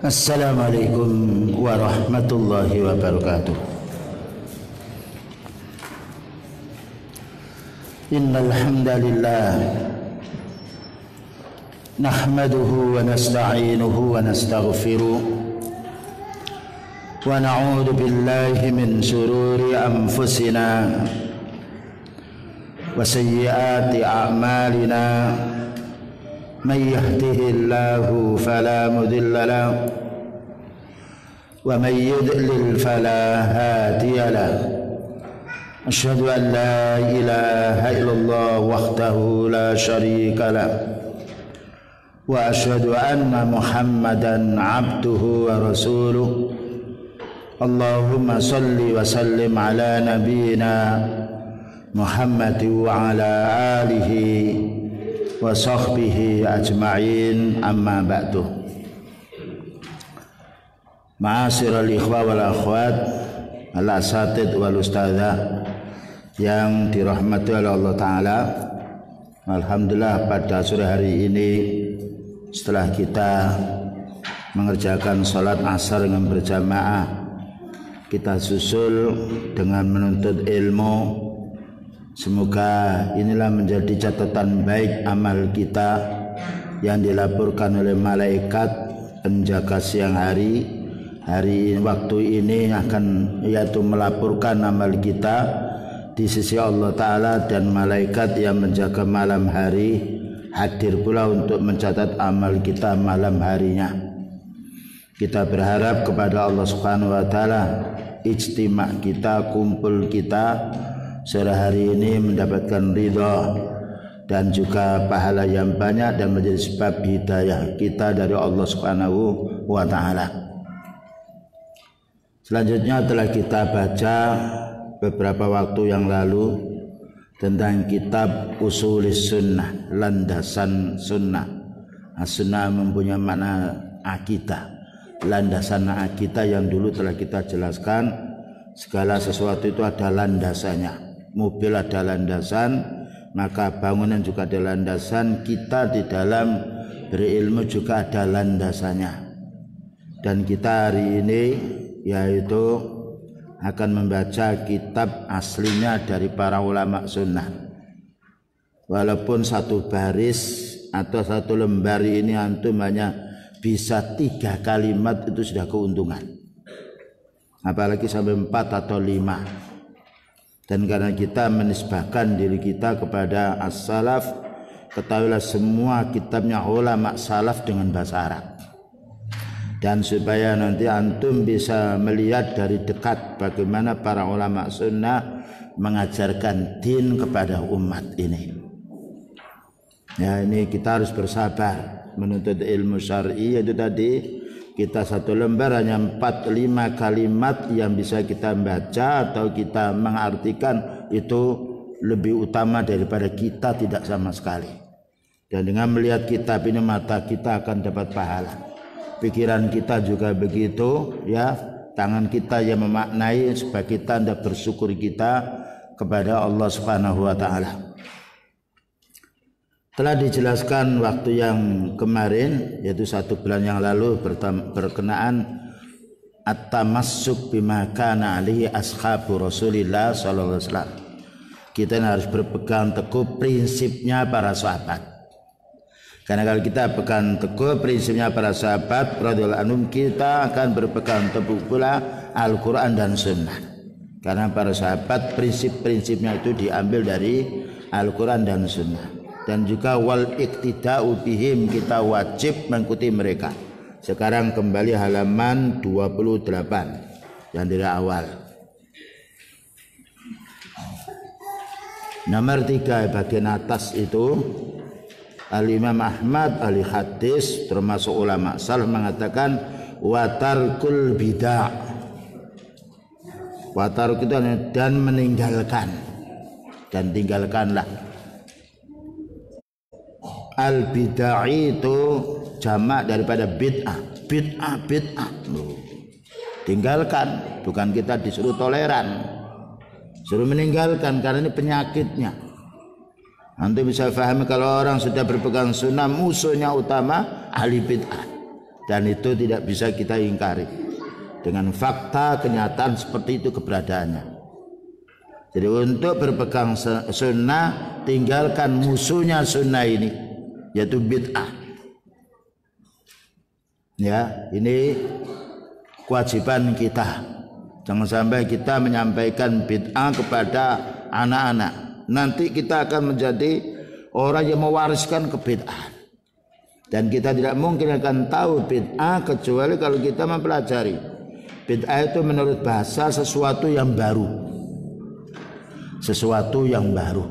Assalamualaikum warahmatullahi wabarakatuh. Innal hamdalillah nahmaduhu wa nasta'inuhu wa nastaghfiruh wa na'udzu billahi min shururi anfusina wa sayyiati a'malina. Man yahdihillahu fala mudilla lahu wa man yudlil fala hadiya lahu. Asyhadu an la ilaha illallah wahdahu la syarika lahu wa asyhadu anna Muhammadan abduhu wa rasuluh. Allahumma salli wa sallim ala nabiyyina Muhammad wa ala alihi wa sahbihi ajma'in, amma ba'du. Ma'asyiral ikhwa wal akhwat, al-asatid wal ustadzah yang dirahmati oleh Allah Ta'ala. Alhamdulillah pada sore hari ini setelah kita mengerjakan sholat asar dengan berjamaah, kita susul dengan menuntut ilmu. Semoga inilah menjadi catatan baik amal kita yang dilaporkan oleh malaikat penjaga siang hari. Waktu ini akan yaitu melaporkan amal kita di sisi Allah Ta'ala, dan malaikat yang menjaga malam hari hadir pula untuk mencatat amal kita malam harinya. Kita berharap kepada Allah Subhanahu wa Ta'ala ijtima' kita, kumpul kita sore hari ini mendapatkan ridha dan juga pahala yang banyak dan menjadi sebab hidayah kita dari Allah Subhanahu wa Ta'ala. Selanjutnya telah kita baca beberapa waktu yang lalu tentang kitab Usulis Sunnah, landasan sunnah. As-sunnah mempunyai makna akidah, landasan akidah yang dulu telah kita jelaskan. Segala sesuatu itu ada landasannya. Mobil ada landasan, maka bangunan juga ada landasan. Kita di dalam berilmu juga ada landasannya. Dan kita hari ini yaitu akan membaca kitab aslinya dari para ulama sunnah. Walaupun satu baris atau satu lembar ini antum hanya bisa 3 kalimat, itu sudah keuntungan. Apalagi sampai 4 atau 5. Dan karena kita menisbahkan diri kita kepada as-salaf, ketahuilah semua kitabnya ulama salaf dengan bahasa Arab. Dan supaya nanti antum bisa melihat dari dekat bagaimana para ulama sunnah mengajarkan din kepada umat ini. Ya, ini kita harus bersabar menuntut ilmu syar'i. Itu tadi kita satu lembar hanya 4-5 kalimat yang bisa kita baca atau kita mengartikan, itu lebih utama daripada kita tidak sama sekali. Dan dengan melihat kitab ini mata kita akan dapat pahala. Pikiran kita juga begitu, ya. Tangan kita yang memaknai sebagai tanda bersyukur kita kepada Allah Subhanahu wa Ta'ala. Telah dijelaskan waktu yang kemarin, yaitu 1 bulan yang lalu, berkenaan at-tamassuk bima kana alaihi ashabu Rasulillah sallallahu alaihi wasallam. Kita harus berpegang teguh prinsipnya para sahabat. Karena kalau kita pegang teguh prinsipnya para sahabat radhiyallahu anhum, kita akan berpegang teguh pula Al-Qur'an dan Sunnah. Karena para sahabat prinsip-prinsipnya itu diambil dari Al-Qur'an dan Sunnah. Dan juga wal iktida'u bihim, kita wajib mengikuti mereka. Sekarang kembali halaman 28 yang dari awal. Nomor 3 bagian atas itu Al-Imam Ahmad ahli hadis termasuk ulama salaf mengatakan watarkul bid'ah. Watarkul itu dan meninggalkan, dan tinggalkanlah. Al-bid'ah itu jamak daripada bid'ah. Bid'ah. Tinggalkan, bukan kita disuruh toleran, suruh meninggalkan, karena ini penyakitnya. Nanti bisa pahami kalau orang sudah berpegang sunnah, musuhnya utama ahli bid'ah. dan itu tidak bisa kita ingkari dengan fakta kenyataan seperti itu keberadaannya. Jadi untuk berpegang sunnah, tinggalkan musuhnya sunnah ini, yaitu bid'ah. Ya, ini kewajiban kita. Jangan sampai kita menyampaikan bid'ah kepada anak-anak. Nanti kita akan menjadi orang yang mewariskan kebid'ahan. Dan kita tidak mungkin akan tahu bid'ah kecuali kalau kita mempelajari. Bid'ah itu menurut bahasa sesuatu yang baru. Sesuatu yang baru.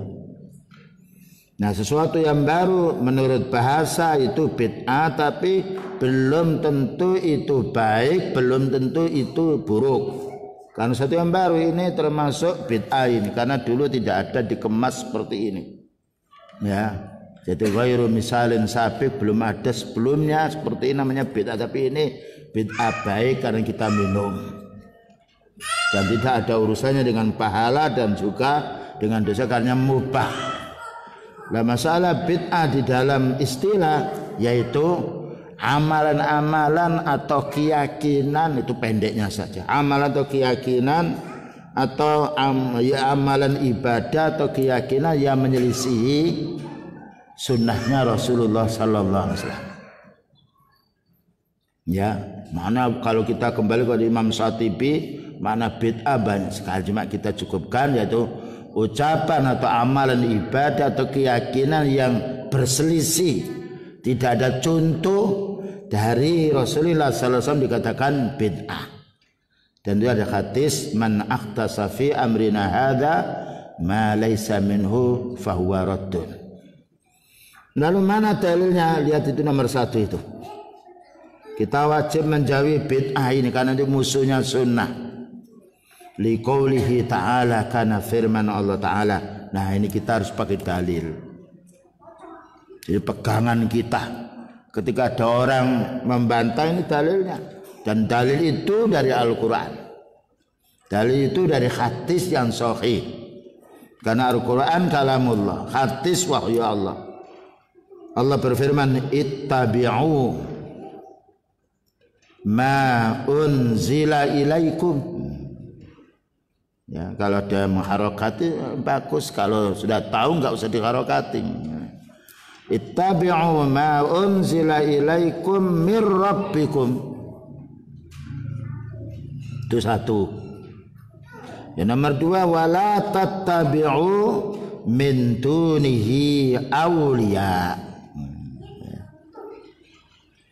Nah, sesuatu yang baru menurut bahasa itu bid'ah, tapi belum tentu itu baik, belum tentu itu buruk. Karena sesuatu yang baru ini termasuk bid'ah ini, karena dulu tidak ada dikemas seperti ini. Ya. Jadi ghairu misalin sabiq, belum ada sebelumnya seperti ini, namanya bid'ah, tapi ini bid'ah baik karena kita minum. Dan tidak ada urusannya dengan pahala dan juga dengan dosa karena mubah. Nah, masalah bid'ah di dalam istilah yaitu amalan-amalan atau keyakinan, itu pendeknya saja. Amalan atau keyakinan atau amalan ibadah atau keyakinan yang menyelisihi sunnahnya Rasulullah sallallahu alaihi wasallam. Ya, mana kalau kita kembali kepada Imam Syatibi, mana bid'ah banyak sekali, cuma kita cukupkan yaitu ucapan atau amalan ibadah atau keyakinan yang berselisih, tidak ada contoh dari Rasulullah sallallahu alaihi wasallam dikatakan bid'ah. Dan itu ada hadis, man akhtasa fi amrina hadza ma laysa minhu fahuwa raddun. Lalu mana dalilnya? Lihat itu nomor 1 itu. Kita wajib menjauhi bid'ah ini karena itu musuhnya sunnah. Liqaulihi ta'ala, karena firman Allah Ta'ala. Nah, ini kita harus pakai dalil. Jadi pegangan kita ketika ada orang membantah, ini dalilnya. Dan dalil itu dari Al-Quran. Dalil itu dari hadis yang sahih. Karena Al-Quran kalamullah, hadis wahyu Allah. Allah berfirman, ittabi'u ma unzila ilaikum. Ya, kalau ada mengharokati bagus, kalau sudah tahu enggak usah diharokati. Ittabi'u ma unzila ilaikum mir rabbikum. Itu 1. Yang nomor 2, wala tattabi'u min dunihi awliya.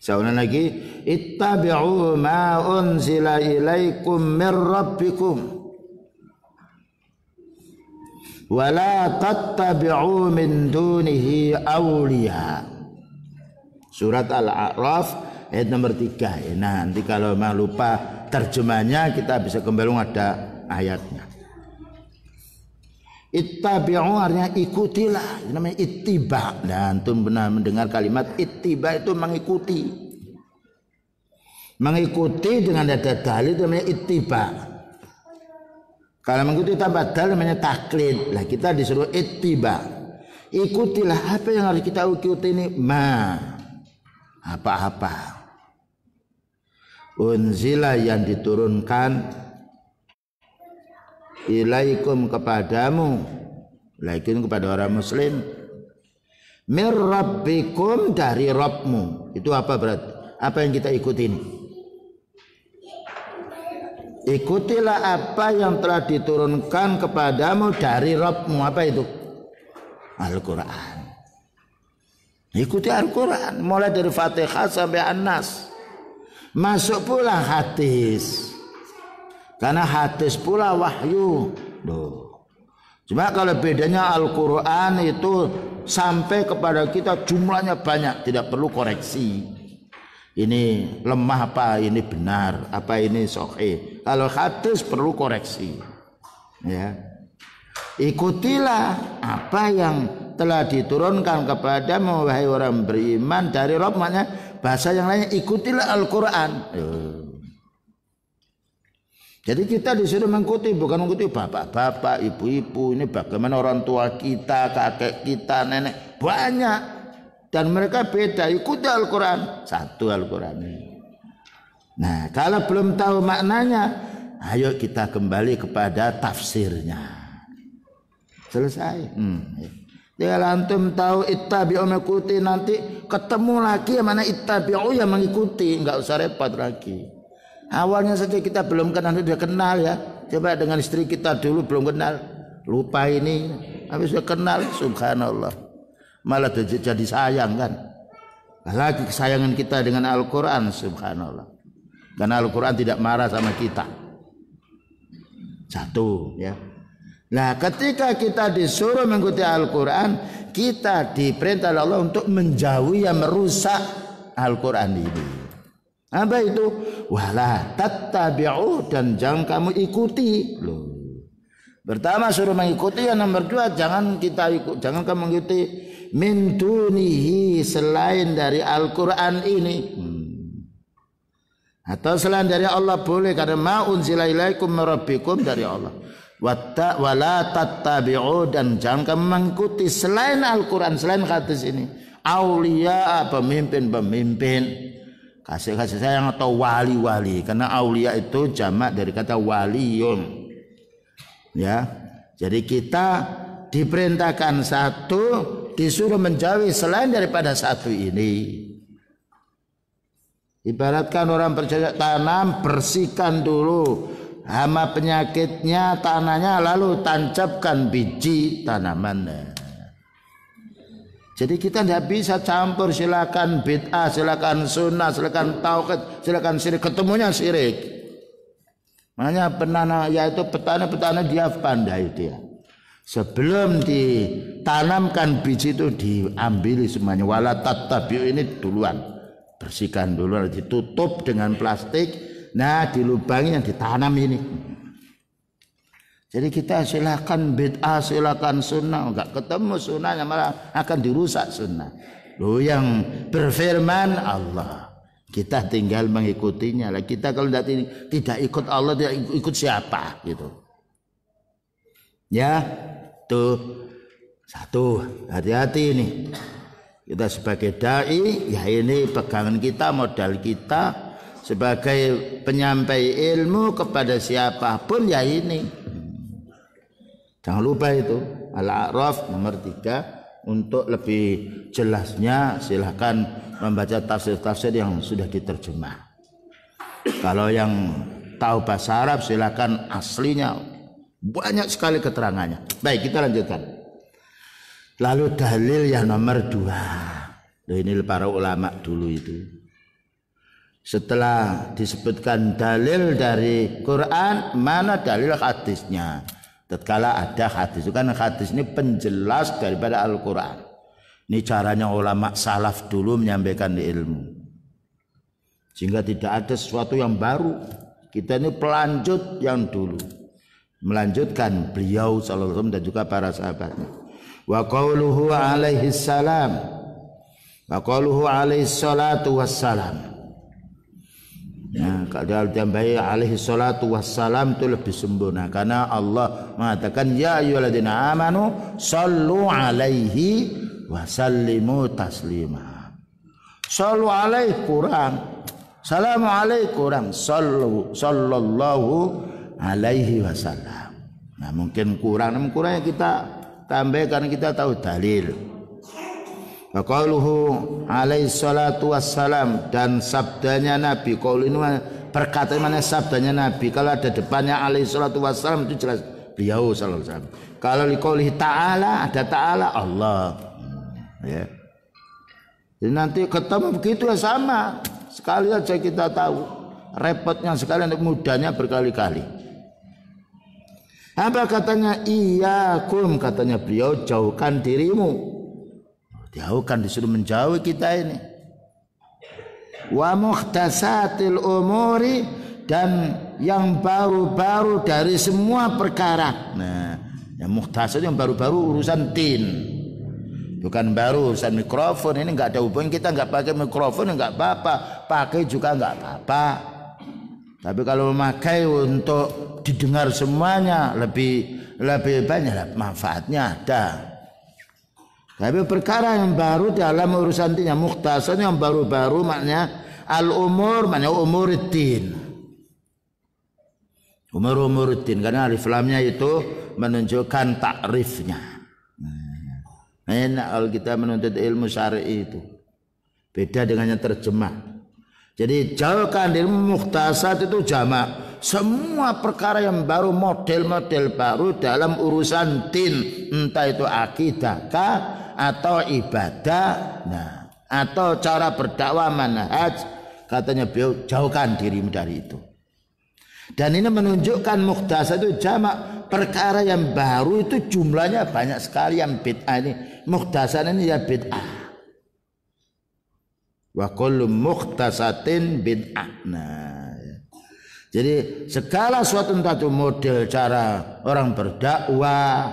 Seorang lagi, ittabi'u ma unzila ilaikum mir rabbikum wala tattabi'u min dunihi awliya. Surat Al-A'raf ayat nomor 3. Nah, nanti kalau mau lupa terjemahnya kita bisa kembali ada ayatnya. Ittabi'u artinya ikutilah, namanya ittiba. Dan antum benar mendengar kalimat ittiba itu mengikuti. Mengikuti dengan ada dalil namanya ittiba. Kalau mengikuti tanpa dalil namanya taklid. Lah kita disuruh ittiba. Ikutilah apa yang harus kita ikuti ini, apa-apa. Unzila yang diturunkan ilaikum kepadamu, ilaikum kepada orang muslim, mir rabbikum dari Rabbmu. Itu apa berarti? Apa yang kita ikuti ini? Ikutilah apa yang telah diturunkan kepadamu dari Rabbmu. Apa itu? Al-Quran. Ikuti Al-Quran mulai dari Fatihah sampai An-Nas. Masuk pula hadis. Karena hadis pula wahyu. Cuma kalau bedanya Al-Quran itu sampai kepada kita jumlahnya banyak, tidak perlu koreksi. Ini lemah apa ini benar, apa ini sahih. Kalau hadis perlu koreksi. Ya. Ikutilah apa yang telah diturunkan kepadamu wahai orang beriman dari Rabb. Maknanya bahasa yang lainnya ikutilah Al-Quran. Jadi kita disuruh mengikuti, bukan mengikuti bapak-bapak, ibu-ibu. Ini bagaimana orang tua kita, kakek kita, nenek. Banyak. Dan mereka beda. Ikuti Al-Quran. Satu Al-Quran ini. Nah, kalau belum tahu maknanya, ayo kita kembali kepada tafsirnya. Selesai. Kalau antum tahu ittabi'u mengikuti, nanti ketemu lagi yang mana ittabi'u yang mengikuti, enggak usah repot lagi. Awalnya saja kita belum kenal, sudah kenal ya. Coba dengan istri kita dulu belum kenal, lupa ini, habis sudah kenal, subhanallah. Malah jadi sayang kan. Lagi kesayangan kita dengan Al-Quran, subhanallah. Karena Al-Quran tidak marah sama kita. Satu ya. Nah, ketika kita disuruh mengikuti Al-Quran, kita diperintah Allah untuk menjauhi yang merusak Al-Quran ini. Apa itu? Wala tattabi'u, dan jangan kamu ikuti. Loh. Pertama suruh mengikuti, yang nomor dua jangan kamu mengikuti min dunihi, selain dari Al-Quran ini. Atau selain dari Allah boleh, karena ma unzila ilaikum mirabbikum, dari Allah. Wala tattabi'u, dan jangan kamu mengikuti selain Al-Quran, selain hadis ini, aulia, pemimpin-pemimpin, kasih sayang atau wali-wali. Karena aulia itu jamak dari kata waliyun. Ya, jadi kita diperintahkan satu, disuruh menjauhi selain daripada satu ini. Ibaratkan orang bercocok tanam, bersihkan dulu hama penyakitnya tanahnya, lalu tancapkan biji tanamannya. Jadi kita tidak bisa campur, silakan bid'ah, silakan sunnah, silakan tauhid, silakan syirik, ketemunya syirik. Makanya petani dia pandai dia. Sebelum ditanamkan biji itu diambil semuanya. Wala tattabi'u ini duluan. Bersihkan dulu, ditutup dengan plastik, nah dilubangi yang ditanam ini. Jadi kita silakan bid'ah, silakan sunnah, enggak ketemu sunnahnya, malah akan dirusak sunnah. Loh, yang berfirman Allah, kita tinggal mengikutinya. Lah kita kalau tidak ikut Allah, tidak ikut siapa gitu. Ya, tuh satu, hati-hati ini. Kita sebagai dai, ya ini pegangan kita, modal kita sebagai penyampai ilmu kepada siapapun, ya ini. Jangan lupa itu Al-A'raf nomor 3. Untuk lebih jelasnya silahkan membaca tafsir-tafsir yang sudah diterjemah. Kalau yang tahu bahasa Arab silahkan aslinya, banyak sekali keterangannya. Baik, kita lanjutkan. Lalu dalil yang nomor 2. Ini para ulama dulu itu, setelah disebutkan dalil dari Quran, mana dalil hadisnya? Tatkala ada hadis, itu kan hadis ini penjelas daripada Al-Quran. Ini caranya ulama salaf dulu menyampaikan ilmu, sehingga tidak ada sesuatu yang baru. Kita ini pelanjut yang dulu, melanjutkan beliau sallallahu alaihi wasallam dan juga para sahabatnya. Wa qauluhu alaihi salam, wa qauluhu alaihi salatu wassalam. Nah, kalau ditambahi alaihi salatu wassalam itu lebih sempurna, karena Allah mengatakan ya ayyuhalladzina amanu sallu alaihi wa sallimu taslima. Sallu alaihi kurang, salamu alaihi kurang, sallallahu alaihi wasallam. Nah, mungkin kurang, namun kurangnya kita tambah karena kita tahu dalil. Wa qauluhu alaihi salatu wassalam, dan sabdanya Nabi. Qaul ini perkataan mana sabdanya Nabi. Kalau ada depannya alaihi salatu wassalam itu jelas beliau sallallahu alaihi wasallam. Kalau di qaulihi ta'ala, ada ta'ala Allah. Ya. Jadi nanti ketemu begitu ya, sama. Sekali aja kita tahu. Repotnya sekali, mudahnya berkali-kali. Apa katanya? Iyakum, katanya beliau, jauhkan dirimu. Jauhkan, disuruh menjauhi kita ini. Wa muhtasatil umuri, dan yang baru-baru dari semua perkara. Nah, yang muhtasat yang baru-baru urusan tin. Bukan baru urusan mikrofon, ini enggak ada hubungan. Kita enggak pakai mikrofon enggak apa-apa, pakai juga enggak apa-apa. Tapi kalau memakai untuk didengar semuanya, lebih banyak manfaatnya ada. Tapi perkara yang baru dalam urusan tin, yang muhtasat yang baru-baru, maknanya Al-umur mana umuriddin. Umur-umuriddin karena alif lamnya itu menunjukkan takrifnya. Enak kalau kita menuntut ilmu syar'i itu. Beda dengan yang terjemah. Jadi jauhkan ilmu mukhtasat itu jamak. Semua perkara yang baru, model-model baru dalam urusan din, entah itu akidah kah atau ibadah, nah, atau cara berdakwah manhaj, katanya beliau jauhkan dirimu dari itu. Dan ini menunjukkan mukhtasat itu jamak, perkara yang baru itu jumlahnya banyak sekali yang bid'ah ini. Mukhtasat ini ya bid'ah. Wa kullu mukhtasatin bid'ah. Nah, jadi segala suatu entah itu model cara orang berdakwah,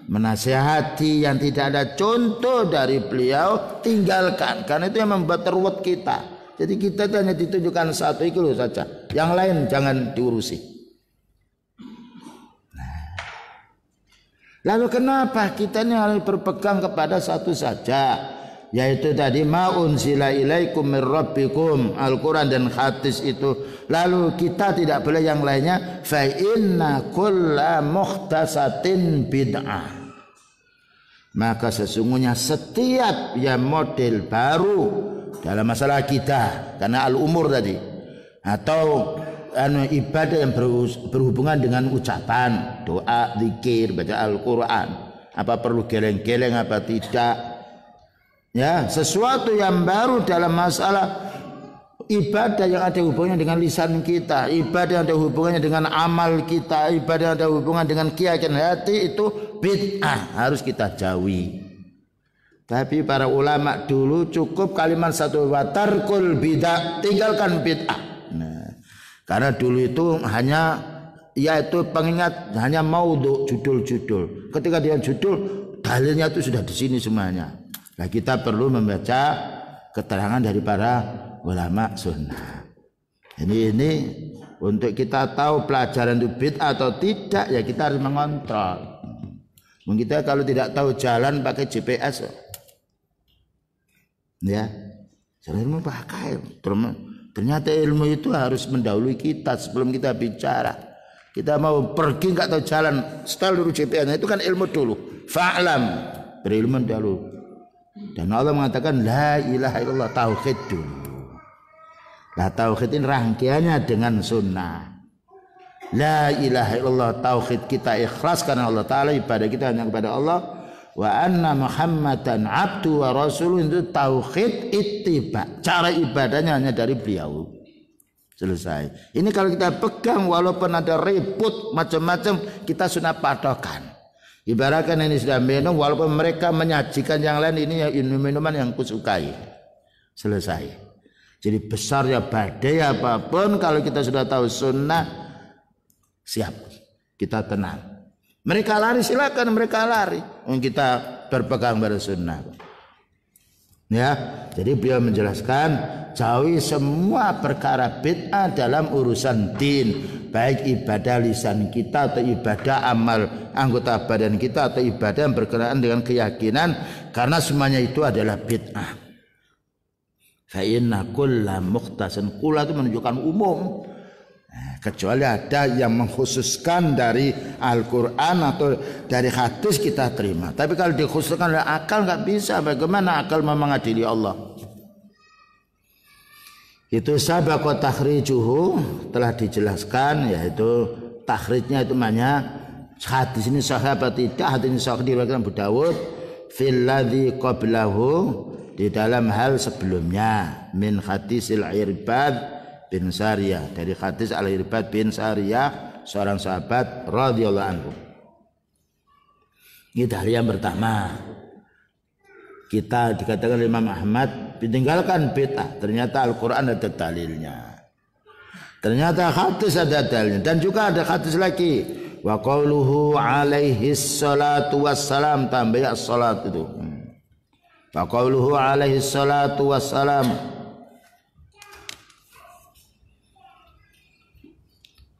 menasihati yang tidak ada contoh dari beliau, tinggalkan. Karena itu yang membuat terwet kita. Jadi kita hanya ditunjukkan satu itu saja. Yang lain jangan diurusi. Nah. Lalu kenapa kita ini harus berpegang kepada satu saja? Yaitu tadi ma'un sila ilaikum mir rabbikum, Al-Quran dan hadis itu. Lalu kita tidak boleh yang lainnya. Fa inna kulla mukhtasatin bid'ah. Maka sesungguhnya setiap yang model baru dalam masalah kita, karena al-umur tadi, atau ibadah yang berhubungan dengan ucapan, doa, zikir, baca Al-Quran, apa perlu geleng-geleng apa tidak, ya, sesuatu yang baru dalam masalah ibadah yang ada hubungannya dengan lisan kita, ibadah yang ada hubungannya dengan amal kita, ibadah yang ada hubungan dengan keyakinan hati, itu bid'ah, harus kita jauhi. Tapi para ulama dulu cukup kalimat satu, watarkul bid'ah, tinggalkan bid'ah. Nah, karena dulu itu hanya yaitu pengingat, hanya maudhu, judul-judul. Ketika dia judul, dalilnya itu sudah di sini semuanya. Nah, kita perlu membaca keterangan dari para ulama sunnah. Ini untuk kita tahu pelajaran itu bid'ah atau tidak, ya kita harus mengontrol. Kita kalau tidak tahu jalan pakai GPS, ya, ilmu pakai. Ternyata ilmu itu harus mendahului kita sebelum kita bicara. Kita mau pergi nggak tahu jalan, setel dulu GPS, itu kan ilmu dulu. Fa'lam, berilmu dahulu. Dan Allah mengatakan la ilaha illallah, tauhid dulu. Nah, tauhid ini rangkaiannya dengan sunnah. La ilaha illallah, tauhid kita ikhlas karena Allah Ta'ala, ibadah kita hanya kepada Allah. Wa anna Muhammadan abdu wa rasuluh, itu tauhid ittiba, cara ibadahnya hanya dari beliau. Selesai. Ini kalau kita pegang, walaupun ada ribut macam-macam, kita sudah patokan. Ibaratkan ini sudah minum, walaupun mereka menyajikan yang lain, ini minuman yang kusukai. Selesai. Jadi besarnya badai apapun, kalau kita sudah tahu sunnah, siap, kita tenang. Mereka lari, silakan mereka lari. Kita berpegang pada sunnah. Ya, jadi beliau menjelaskan, jauhi semua perkara bid'ah dalam urusan din, baik ibadah lisan kita atau ibadah amal anggota badan kita atau ibadah yang berkenaan dengan keyakinan, karena semuanya itu adalah bid'ah. Fa inna kulla mukhtasan, kulla itu menunjukkan umum. Kecuali ada yang mengkhususkan dari Al-Quran atau dari hadis kita terima. Tapi kalau dikhususkan oleh akal nggak bisa. Bagaimana akal mengadili Allah? Itu sabaqa takhrijuhu, telah dijelaskan, yaitu takhrijnya itu namanya hadis ini sahih apa tidak, hadis ini sahih diriwayatkan Abu Dawud fil ladzi qablahu, di dalam hal sebelumnya, min hadisil Irbad bin Sariyah, dari hadis Al-Irbad bin Sariyah, seorang sahabat radhiyallahu anhu. Ini dalil yang pertama. Kita dikatakan Imam Ahmad ditinggalkan bid'ah, ternyata Al-Quran ada dalilnya, ternyata hadis ada dalilnya, dan juga ada hadis lagi, wa qauluhu alaihi salatu wassalam, tambah ya salat itu, wa qauluhu alaihi salatu wassalam,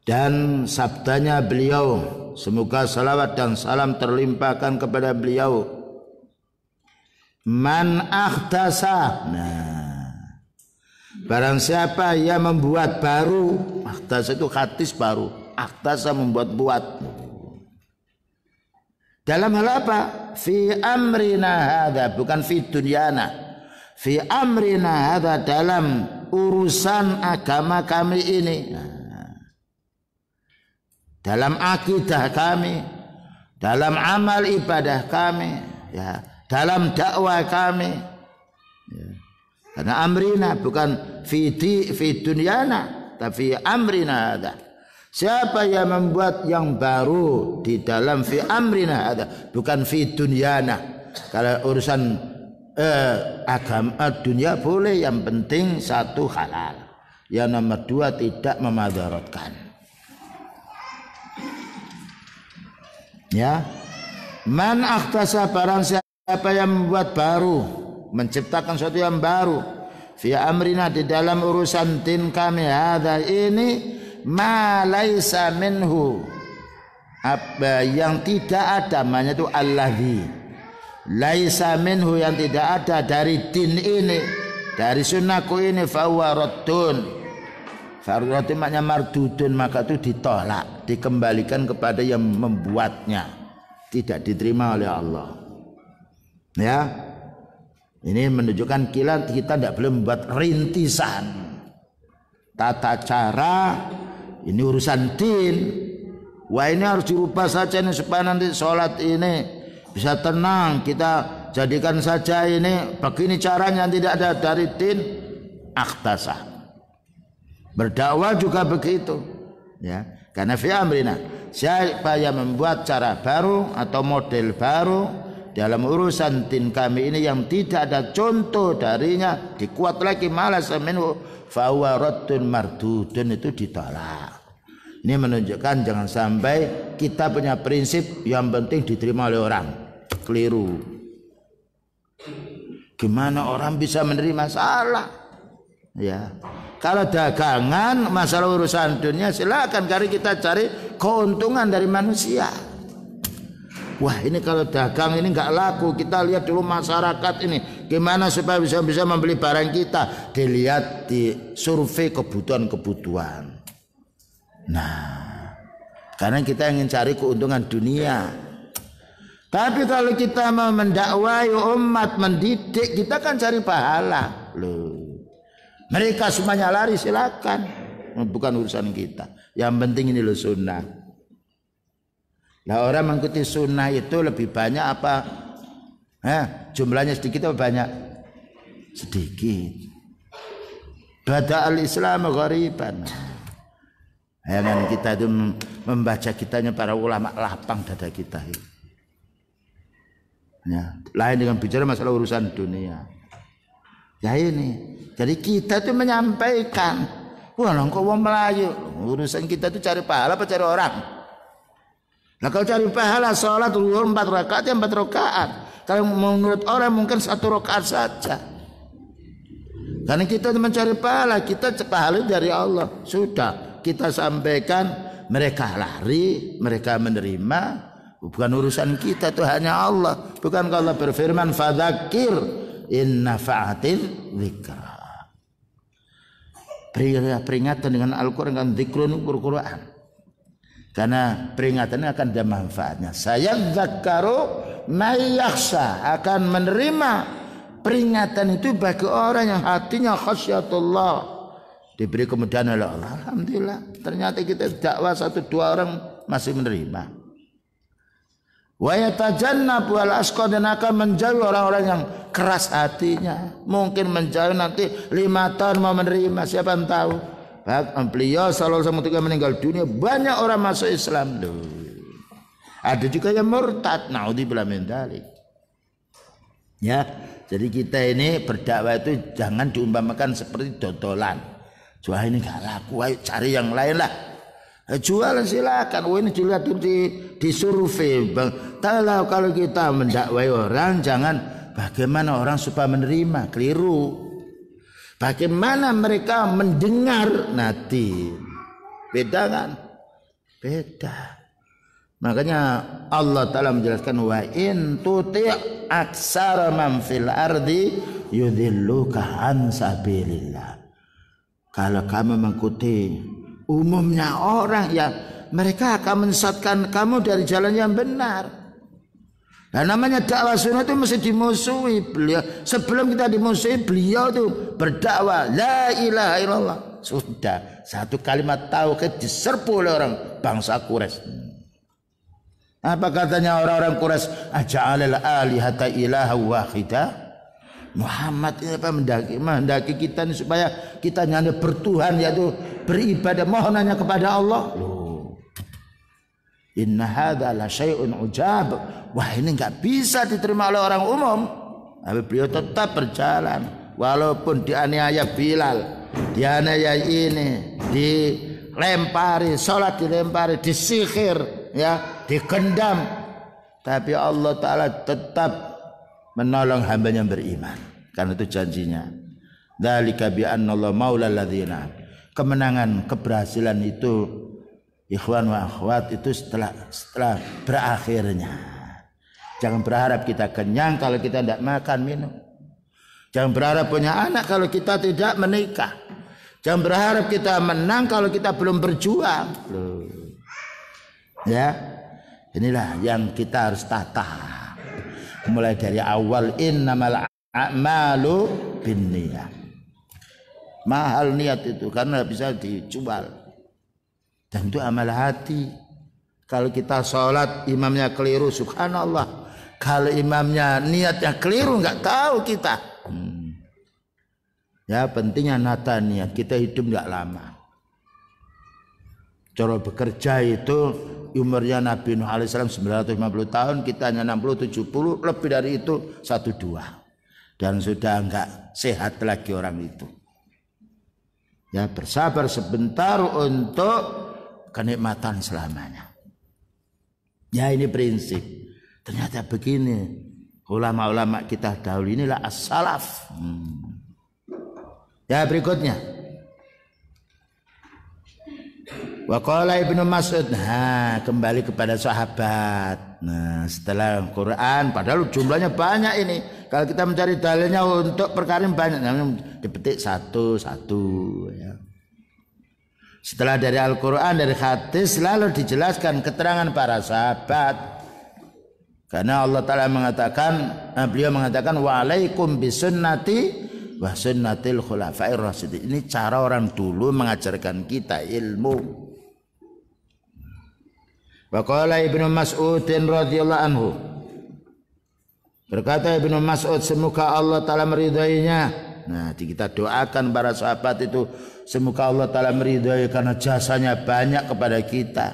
dan sabdanya beliau, semoga salawat dan salam terlimpahkan kepada beliau, man akhtasa, nah, Barang siapa yang membuat baru, ahdasa itu hadis baru, ahdasa membuat-buat. Dalam hal apa? Fi amrina hadza, bukan fi dunyana. Fi amrina hadza, dalam urusan agama kami ini. Dalam akidah kami, dalam amal ibadah kami, ya, dalam dakwah kami. Ya. Karena amrina bukan fi dunyana, tapi amrina hadza. Siapa yang membuat yang baru di dalam fi amrina hadza, bukan fi dunyana. Kalau urusan agama dunia boleh, yang penting satu halal, yang nomor dua tidak memadaratkan. Ya, man akhtasa, barang siapa yang membuat baru, menciptakan sesuatu yang baru, fi amrina, di dalam urusan din kami, hadza ini, ma laisa minhu, apa yang tidak ada, namanya itu alladzi laisa minhu, yang tidak ada dari din ini, dari sunnahku ini, fa huwa raddun. Farudun maknanya mardudun, maka itu ditolak, dikembalikan kepada yang membuatnya, tidak diterima oleh Allah. Ya, ini menunjukkan kita tidak boleh membuat rintisan tata cara. Ini urusan din. Wah, ini harus dirubah saja nih supaya nanti sholat ini bisa tenang. Kita jadikan saja ini begini caranya, tidak ada dari din, akhtasa. Berdakwah juga begitu, ya. Karena fi amrina, siapa yang membuat cara baru atau model baru dalam urusan din kami ini yang tidak ada contoh darinya, dikuat lagi malas minhu, fa huwa raddun mardudun, itu ditolak. Ini menunjukkan jangan sampai kita punya prinsip yang penting diterima oleh orang. Keliru. Gimana orang bisa menerima? Salah. Ya. Kalau dagangan, masalah urusan dunia, silakan, karena kita cari keuntungan dari manusia. Wah, ini kalau dagang ini nggak laku, kita lihat dulu masyarakat ini gimana supaya bisa membeli barang kita. Dilihat di survei kebutuhan. Nah, karena kita ingin cari keuntungan dunia. Tapi kalau kita mau mendakwai umat, mendidik, kita kan cari pahala. Loh, mereka semuanya lari, silakan, bukan urusan kita. Yang penting ini loh sunnah. Nah, orang mengikuti sunnah itu lebih banyak apa? Jumlahnya sedikit atau banyak? Sedikit. Bada al-Islam ghariban. Jangan kita itu membaca kitanya para ulama, lapang dada kita. Ya, lain dengan bicara masalah urusan dunia. Ya ini, jadi kita itu menyampaikan, wah kok wong Melayu, urusan kita itu cari pahala apa cari orang? Nah, kalau cari pahala sholat zuhur 4 rakaat ya 4 rakaat. Kalau menurut orang mungkin 1 rakaat saja. Karena kita mencari pahala, kita pahala dari Allah. Sudah kita sampaikan, mereka lari, mereka menerima. Bukan urusan kita, itu hanya Allah. Bukan kalau Allah berfirman, fadzakir in nafa'atil dzikra. Peringatan dengan Al-Quran, dengan zikrun Quran. Karena peringatannya akan ada manfaatnya. Saya dzakkaru may yakhsha, akan menerima peringatan itu bagi orang yang hatinya khasyatullah, diberi kemudahan oleh Allah. Alhamdulillah, ternyata kita dakwah 1-2 orang masih menerima. Wa yatajannabu al-asqa, dan akan menjauhi orang-orang yang keras hatinya. Mungkin menjauhi nanti 5 tahun mau menerima, siapa yang tahu. Beliau sallallahu alaihi wasallam meninggal dunia, banyak orang masuk Islam. Ada juga yang murtad, naudzubillah min dzalik. Ya, jadi kita ini berdakwah itu jangan diumpamakan seperti dodolan. Wah, ini gak laku, ayo cari yang lain lah. Jualan silakan. Oh, ini dilihat di survei. Kalau kita mendakwai orang, jangan bagaimana orang supaya menerima, keliru. Bagaimana mereka mendengar nanti, beda kan? Beda. Makanya Allah Ta'ala menjelaskan, wa in tuti' aksara man fil ardi yudhilluka an sabilillah. Kalau kamu mengikuti umumnya orang, ya mereka akan menyesatkan kamu dari jalan yang benar. Dan namanya dakwah sunnah itu mesti dimusuhi. Beliau sebelum kita dimusuhi, beliau itu berdakwah la ilaha illallah. Sudah satu kalimat tauhid diserbu oleh orang bangsa Quraisy. Apa katanya orang-orang Quraisy? Aja'alal alihata ilaha wahida. Muhammad ini apa mendaki kita ini supaya kita hanya bertuhan, yaitu beribadah mohon hanya kepada Allah. Loh. Inna hadza la syai'un ujab. Wah, ini enggak bisa diterima oleh orang umum. Tapi beliau tetap berjalan walaupun dianiaya Bilal, dianiaya ini, dilempari, salat dilempari, disihir, ya, digendam. Tapi Allah Ta'ala tetap menolong hambanya yang beriman. Karena itu janjinya. Dzalika bi anna Allah maulal ladzina. Kemenangan, keberhasilan itu ikhwan wa akhwat itu setelah berakhirnya. Jangan berharap kita kenyang kalau kita tidak makan minum. Jangan berharap punya anak kalau kita tidak menikah. Jangan berharap kita menang kalau kita belum berjuang. Ya, inilah yang kita harus tata. Mulai dari awal innamal a'malu binniyah. Mahal niat itu karena bisa dijual. Dan itu amal hati. Kalau kita sholat imamnya keliru, subhanallah. Kalau imamnya niatnya keliru, nggak tahu kita. Ya pentingnya nata niat. Kita hidup nggak lama. Cara bekerja itu umurnya Nabi Nuh alaihissalam 950 tahun, kita hanya 60, 70, lebih dari itu 1-2. Dan sudah nggak sehat lagi orang itu. Ya bersabar sebentar untuk kenikmatan selamanya. Ya ini prinsip. Ternyata begini. Ulama-ulama kita dahulu inilah as-salaf. Ya berikutnya. Wa qala Ibnu Mas'ud. Nah, kembali kepada sahabat. Nah, setelah Quran, padahal jumlahnya banyak ini. Kalau kita mencari dalilnya untuk perkara banyak, dipetik satu-satu ya. Setelah dari Al-Quran, dari hadis, lalu dijelaskan keterangan para sahabat. Karena Allah Ta'ala mengatakan, beliau mengatakan, wa'alaikum bisunnati wa sunnatil khulafa'ir rasyidin. Ini cara orang dulu mengajarkan kita ilmu. Wa qala Ibnu Mas'ud radhiyallahu anhu. Berkata Ibnu Mas'ud, semoga Allah Ta'ala meridainya. Nah, kita doakan para sahabat itu semoga Allah Ta'ala meridai karena jasanya banyak kepada kita.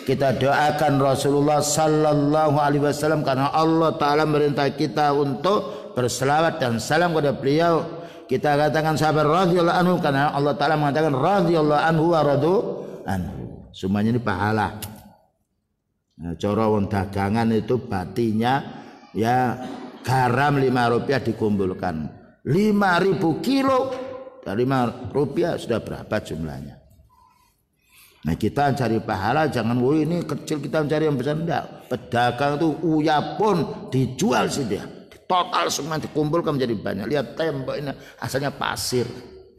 Kita doakan Rasulullah sallallahu alaihi wasallam karena Allah Ta'ala merintah kita untuk berselawat dan salam kepada beliau. Kita katakan sahabat radhiyallahu anhu karena Allah Ta'ala mengatakan radhiyallahu anhu wa radu anhu. Semuanya ini pahala. Nah, cara wong dagangan itu batinya ya garam 5 rupiah dikumpulkan 5.000 kilo dari 5 rupiah sudah berapa jumlahnya. Nah kita cari pahala, jangan ini kecil kita mencari yang besar. Enggak, pedagang itu uya pun dijual sih dia, total semua dikumpulkan menjadi banyak. Lihat tembok ini asalnya pasir,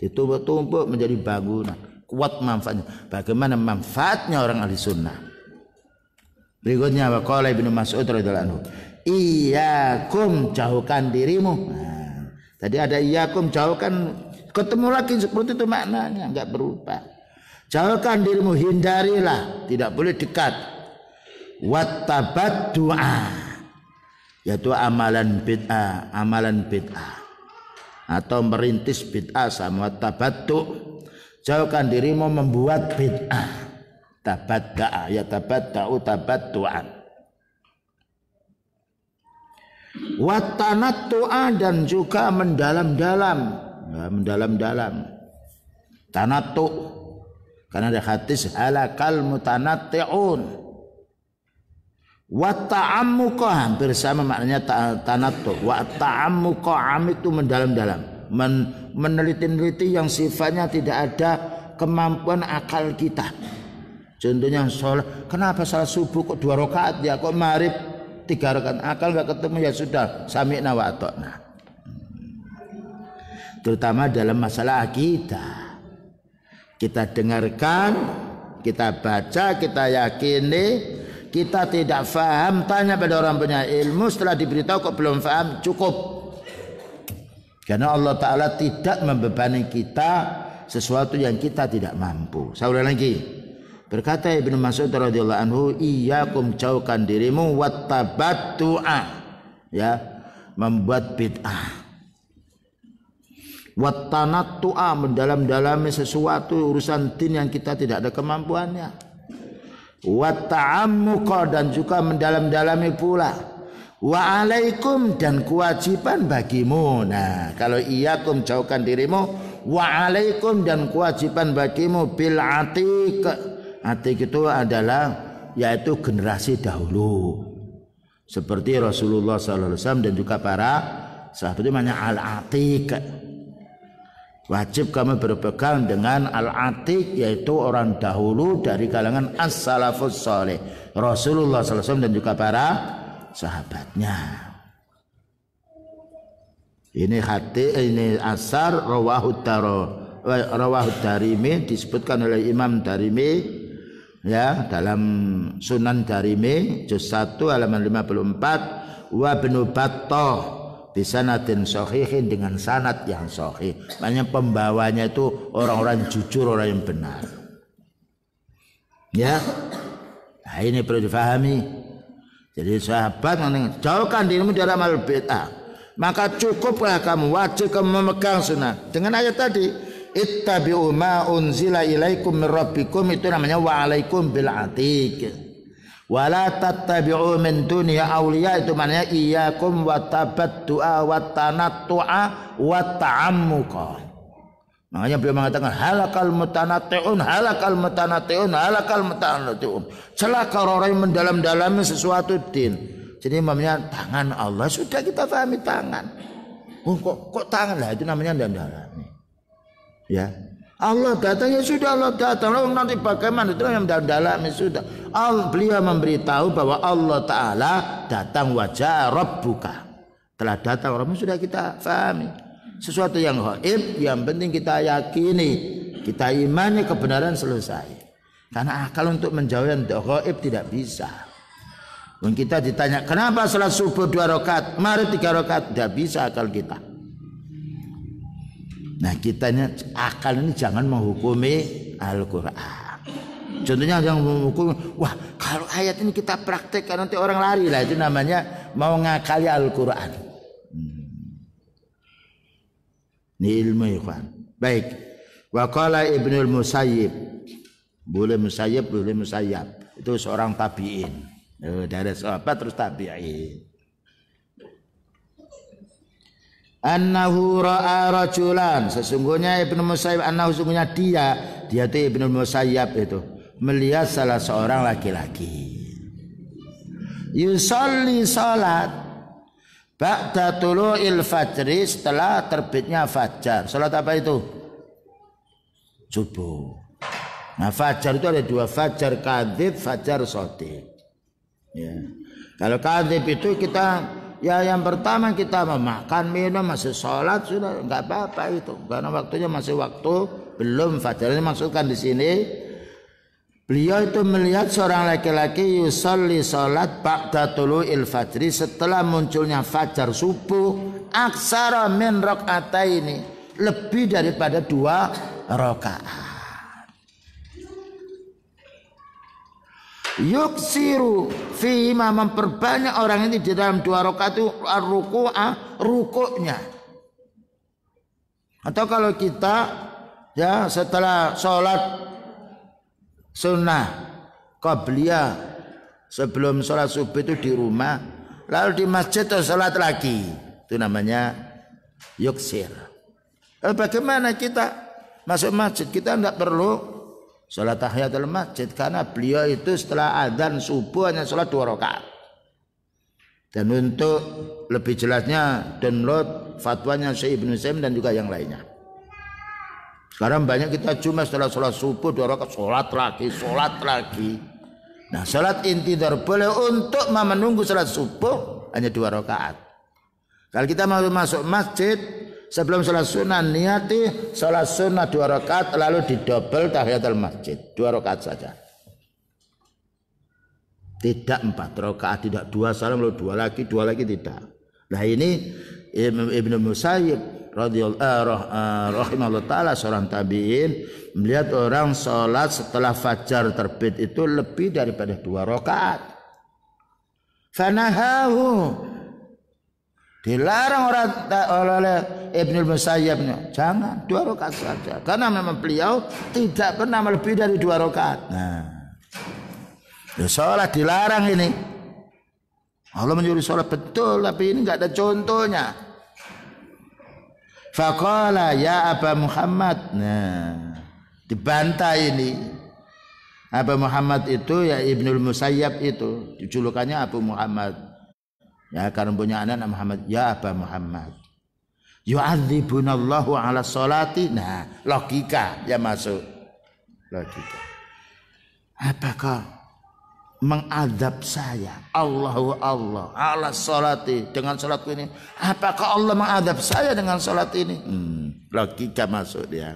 ditumpuk-tumpuk menjadi bangunan, kuat manfaatnya. Bagaimana manfaatnya orang ahli sunnah. Berikutnya waqala Ibnu Mas'ud radhiyallahu anhu, iyyakum, jauhkan dirimu. Nah, tadi ada iyyakum, jauhkan, ketemu lagi seperti itu maknanya, enggak berubah. Jauhkan dirimu, hindarilah, tidak boleh dekat. Wattabat du'a, yaitu amalan bid'ah, atau merintis bid'ah sama tabattu. Jauhkan dirimu membuat bid'ah. Tabatta'a, ya tabatta'u tabattu'an. Wattanattu'a, dan juga mendalam-dalam, ya, mendalam-dalam. Tanattu' karena ada hadis halakal mutanatti'un. Wa ta'ammuqa, hampir sama maknanya tanattu. Wa ta'ammuqa, amik itu mendalam-dalam, meneliti-neliti yang sifatnya tidak ada kemampuan akal kita. Contohnya sholat, kenapa salat subuh kok 2 rakaat ya, kok maghrib 3 rakaat, akal enggak ketemu, ya sudah sami'na wa ata'na. Terutama dalam masalah akidah. Kita dengarkan, kita baca, kita yakini, kita tidak faham, tanya pada orang punya ilmu, setelah diberitahu kok belum faham, cukup. Karena Allah Ta'ala tidak membebani kita sesuatu yang kita tidak mampu. Saya ulang lagi. Berkata Ibnu Mas'ud radhiyallahu anhu, iyyakum, jauhkan dirimu wattabattu'a, ya, membuat bid'ah. Wattanattu'a, mendalam-dalami sesuatu urusan din yang kita tidak ada kemampuannya. Watta'ammuqa, dan juga mendalam-dalami pula. Wa alaikum, dan kewajiban bagimu. Nah, kalau iyyakum, jauhkan dirimu, wa alaikum, dan kewajiban bagimu bil atiq. Atiq itu adalah yaitu generasi dahulu. Seperti Rasulullah sallallahu alaihi wasallam dan juga para sahabat, itu namanya al-atiq. Wajib kamu berpegang dengan al-atiq, yaitu orang dahulu dari kalangan as-salafus saleh, Rasulullah sallallahu alaihi wasallam dan juga para sahabatnya. Ini asar rawahu Darimi, disebutkan oleh Imam Darimi, ya, dalam Sunan Darimi juz 1 halaman 54, wa Ibnu Battah bisanadin sahihin, dengan sanad yang sahih. Maknanya pembawanya itu orang-orang jujur, orang yang benar. Ya. Nah, ini perlu difahami. Jadi sahabat, jauhkan dirimu dari amal bid'ah. Maka cukuplah kamu, wajib kamu memegang sunnah. Dengan ayat tadi, ittabi'u ma unzila ilaikum min rabbikum, itu namanya wa alaikum bil atiq. Wala tattabi'u min dunya awliya, itu maknanya iyyakum wa tabattu'a wa tanattu'a wa ta'ammuqa. Makanya beliau mengatakan halakal mutanatti'un, halakal mutanatti'un, halakal mutanatti'un. Celaka orang yang mendalam-dalami sesuatu din. Jadi namanya tangan Allah, sudah kita pahami tangan. Oh, kok tangan lah, itu namanya mendalami. Ya. Allah datang, ya sudah Allah datang. Lalu nanti bagaimana, itu yang mendalami sudah. Beliau memberitahu bahwa Allah Ta'ala datang, wajah Rabbuka, telah datang orang, sudah kita fahami. Sesuatu yang gaib, yang penting kita yakini, kita imani kebenaran, selesai. Karena akal untuk menjauh yang gaib tidak bisa. Dan kita ditanya, kenapa salat subuh 2 rakaat, mari 3 rakaat, tidak bisa akal kita. Nah, kitanya akal ini jangan menghukumi Al-Quran. Contohnya yang menghukumi, wah kalau ayat ini kita praktekkan nanti orang lari lah, itu namanya mau ngakali Al-Quran. Ini ilmu, ikhwan. Baik. Wa qala Ibnul Musayyib, boleh Musayyib, boleh Musayyab, itu seorang tabi'in, dari sahabat terus tabi'in. Annahu ra'a rajulan, sesungguhnya Ibnu Musayyib, annahu, sesungguhnya dia itu Ibnu Musayyib itu melihat salah seorang laki-laki yusolli salat ba'da tulu'il fajri, setelah terbitnya fajar. Salat apa itu? Subuh. Nah, fajar itu ada 2, fajar kadzib, fajar shadiq. Ya. Kalau kadzib itu kita, ya yang pertama kita memakan, minum, masih sholat, sudah enggak apa-apa itu, karena waktunya masih waktu belum fajar. Ini maksudkan di sini, beliau itu melihat seorang laki-laki yusolli sholat ba'da tulu'il fajri, setelah munculnya fajar subuh, aksara min rakaataini, lebih daripada 2 rakaat. Yuksiru fihima, memperbanyak orang ini di dalam 2 rakaat itu rukuknya. Atau kalau kita, ya, setelah sholat sunnah qabliyah, sebelum sholat subuh itu di rumah, lalu di masjid atau sholat lagi, itu namanya yuksir. Bagaimana kita masuk masjid? Kita tidak perlu sholat tahiyatul masjid, karena beliau itu setelah adzan subuh hanya sholat 2 rakaat. Dan untuk lebih jelasnya download fatwanya Syekh Ibnu Utsaimin dan juga yang lainnya. Sekarang banyak kita cuma setelah sholat subuh 2 rakaat, sholat lagi. Nah, sholat intidhar boleh untuk menunggu sholat subuh hanya 2 rakaat. Kalau kita mau masuk masjid Sebelum sholat sunnah niati sholat sunnah 2 rakaat lalu didobel tahiyatul masjid 2 rakaat saja. Tidak 4 rakaat, tidak 2 salam lalu 2 lagi tidak. Nah ini Ibnu Musayyib rahimahullah taala seorang tabi'in melihat orang sholat setelah fajar terbit itu lebih daripada 2 rakaat. Fanahahu, dilarang oleh Ibnu Musayyib, jangan 2 rakaat saja, karena memang beliau tidak pernah lebih dari 2 rakaat. Nah, sholat dilarang ini. Allah menyuruh sholat betul, tapi ini enggak ada contohnya. Faqala ya Aba Muhammad. Nah, dibantah ini. Aba Muhammad itu ya Ibnu Musayyib itu, julukannya Abu Muhammad. Ya karena punya anak Muhammad, ya Aba Muhammad. Yu'adzibunallahu ala sholati. Nah, logika yang masuk. Logika. Apakah mengadab saya Allah ala sholati dengan sholatku ini? Apakah Allah mengadab saya dengan sholat ini? Logika masuk dia.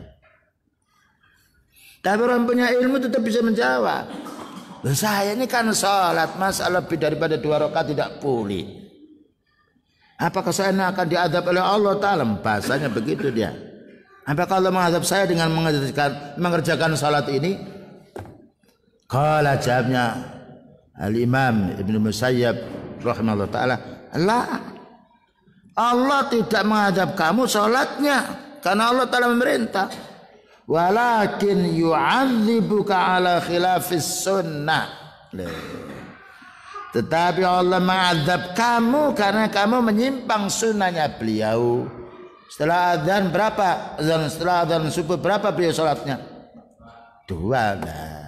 Tapi orang punya ilmu tetap bisa menjawab. Saya ini kan sholat, masa lebih daripada 2 rakaat tidak boleh. Apakah saya akan diadab oleh Allah Ta'ala? Bahasanya begitu dia. Apakah Allah mengadab saya dengan mengerjakan sholat ini? Qala, jawabnya Al-Imam Ibnu Musayyib rahimahullah ta'ala, la, Allah tidak mengadab kamu sholatnya karena Allah Ta'ala memerintah, walakin yu'adzibuka ala khilafis sunnah. Tetapi Allah mengadab kamu karena kamu menyimpang sunnahnya beliau. Setelah adzan berapa? Setelah adzan subuh berapa beliau sholatnya? 2. Nah,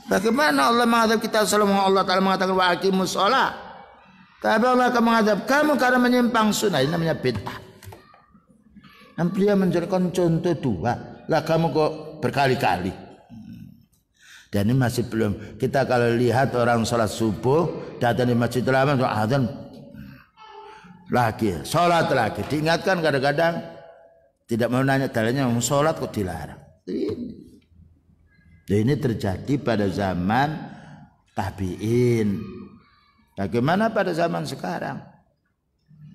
bagaimana Allah mengadab kita? Allah Ta'ala mengatakan wa aqimus shalah. Tapi Allah akan mengadab kamu karena menyimpang sunnah. Ini namanya bid'ah. Dan beliau menjadikan contoh 2. Lah kamu kok berkali-kali. Dan ini masih belum. Kita kalau lihat orang sholat subuh datang di masjid lama, adzan lagi, sholat lagi. Diingatkan kadang-kadang tidak mau nanya dalilnya, mau sholat kok dilarang. Ini terjadi pada zaman tabi'in. Bagaimana pada zaman sekarang?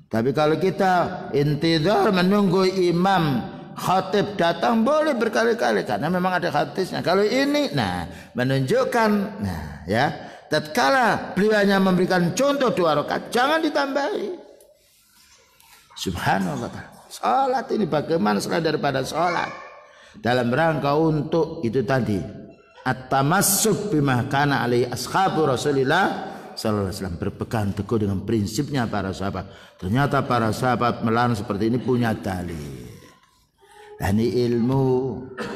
Tapi kalau kita intidhar menunggu imam khatib datang boleh berkali-kali karena memang ada hadisnya. Kalau ini menunjukkan ya, tatkala beliau hanya memberikan contoh 2 rakaat, jangan ditambahi. Subhanallah. Salat ini bagaimana selain daripada salat? Dalam rangka untuk itu tadi, at-tamassuk bima kana alaihi ashabu Rasulillah sallallahu alaihi wasallam, berpegang teguh dengan prinsipnya para sahabat. Ternyata para sahabat melarang seperti ini punya dalil. Dan ini ilmu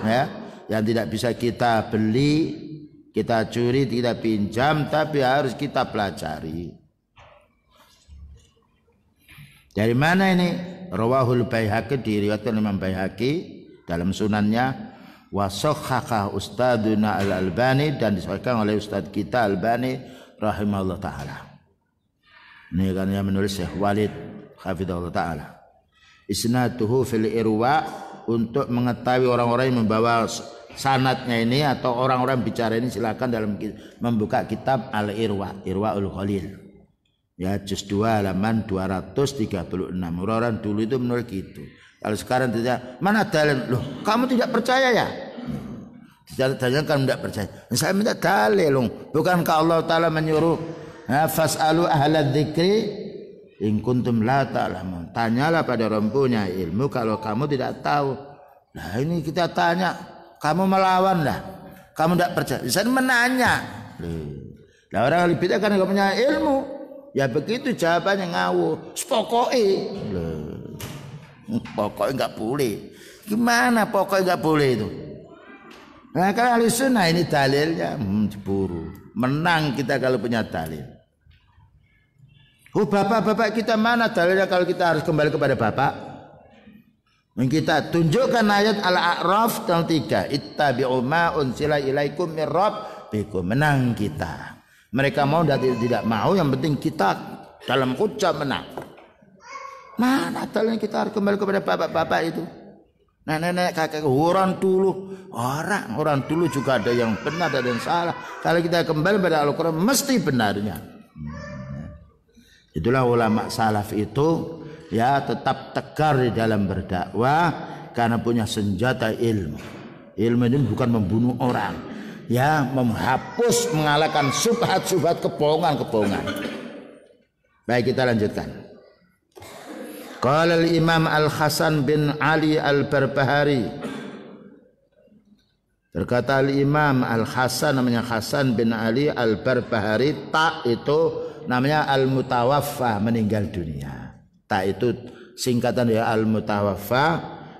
ya, yang tidak bisa kita beli, kita curi, kita pinjam, tapi harus kita pelajari. Dari mana ini? Rawahul Baihaqi, diriwayatkan Imam Baihaqi dalam sunannya, wa sahhaha Ustaduna Al-Albani, dan disahihkan oleh Ustadz kita Albani rahimahullah taala. Ini kan yang menulis Syekh Walid hafizahullah taala. Isnaduhu fil irwa, untuk mengetahui orang-orang yang membawa sanadnya ini atau orang-orang bicara ini silakan dalam membuka kitab Al-Irwa, Irwaul Khalil. Ya, juz 2 halaman 236. Orang-orang dulu itu menulis gitu. Kalau sekarang tidak, mana dalil? Loh, kamu tidak percaya ya? Jangan kamu tidak percaya. Saya minta dalil loh. Bukankah Allah Ta'ala menyuruh fas'alu ahla dzikri in kuntum la ta'lamun. Tanyalah pada orang punya ilmu kalau kamu tidak tahu. Nah ini kita tanya, kamu melawan lah. Kamu tidak percaya. Saya menanya. Nah orang lebih kan enggak punya ilmu. Ya begitu jawabannya ngawur. Pokoknya enggak boleh. Gimana pokoknya enggak boleh itu? Nah kalau ahli sunnah ini dalilnya diburu. Menang kita kalau punya dalil. Bapak-bapak kita mana dalilnya kalau kita harus kembali kepada bapak? Kita tunjukkan ayat Al-A'raf tahun 3. Ittabi'u ma unsila ilaikum mir rabbikum. Menang kita. Mereka mau dan tidak mau, yang penting kita dalam hujjah menang. Mana dalilnya kita harus kembali kepada bapak-bapak itu? Nenek-nenek, kakek, orang dulu juga ada yang benar, ada yang salah. Kalau kita kembali pada Al-Quran, mesti benarnya. Itulah ulama salaf itu ya tetap tegar di dalam berdakwah karena punya senjata ilmu. Ilmu ini bukan membunuh orang, ya menghapus, mengalahkan subhat-subhat, kebohongan-kebohongan. Baik, kita lanjutkan. Qala al-Imam Al-Hasan bin Ali Al-Barbahari. Berkata al-Imam Al-Hasan, namanya Hasan bin Ali Al-Barbahari, tak itu namanya Al-Mutawaffa, meninggal dunia. Tak itu singkatan ya Al-Mutawaffa,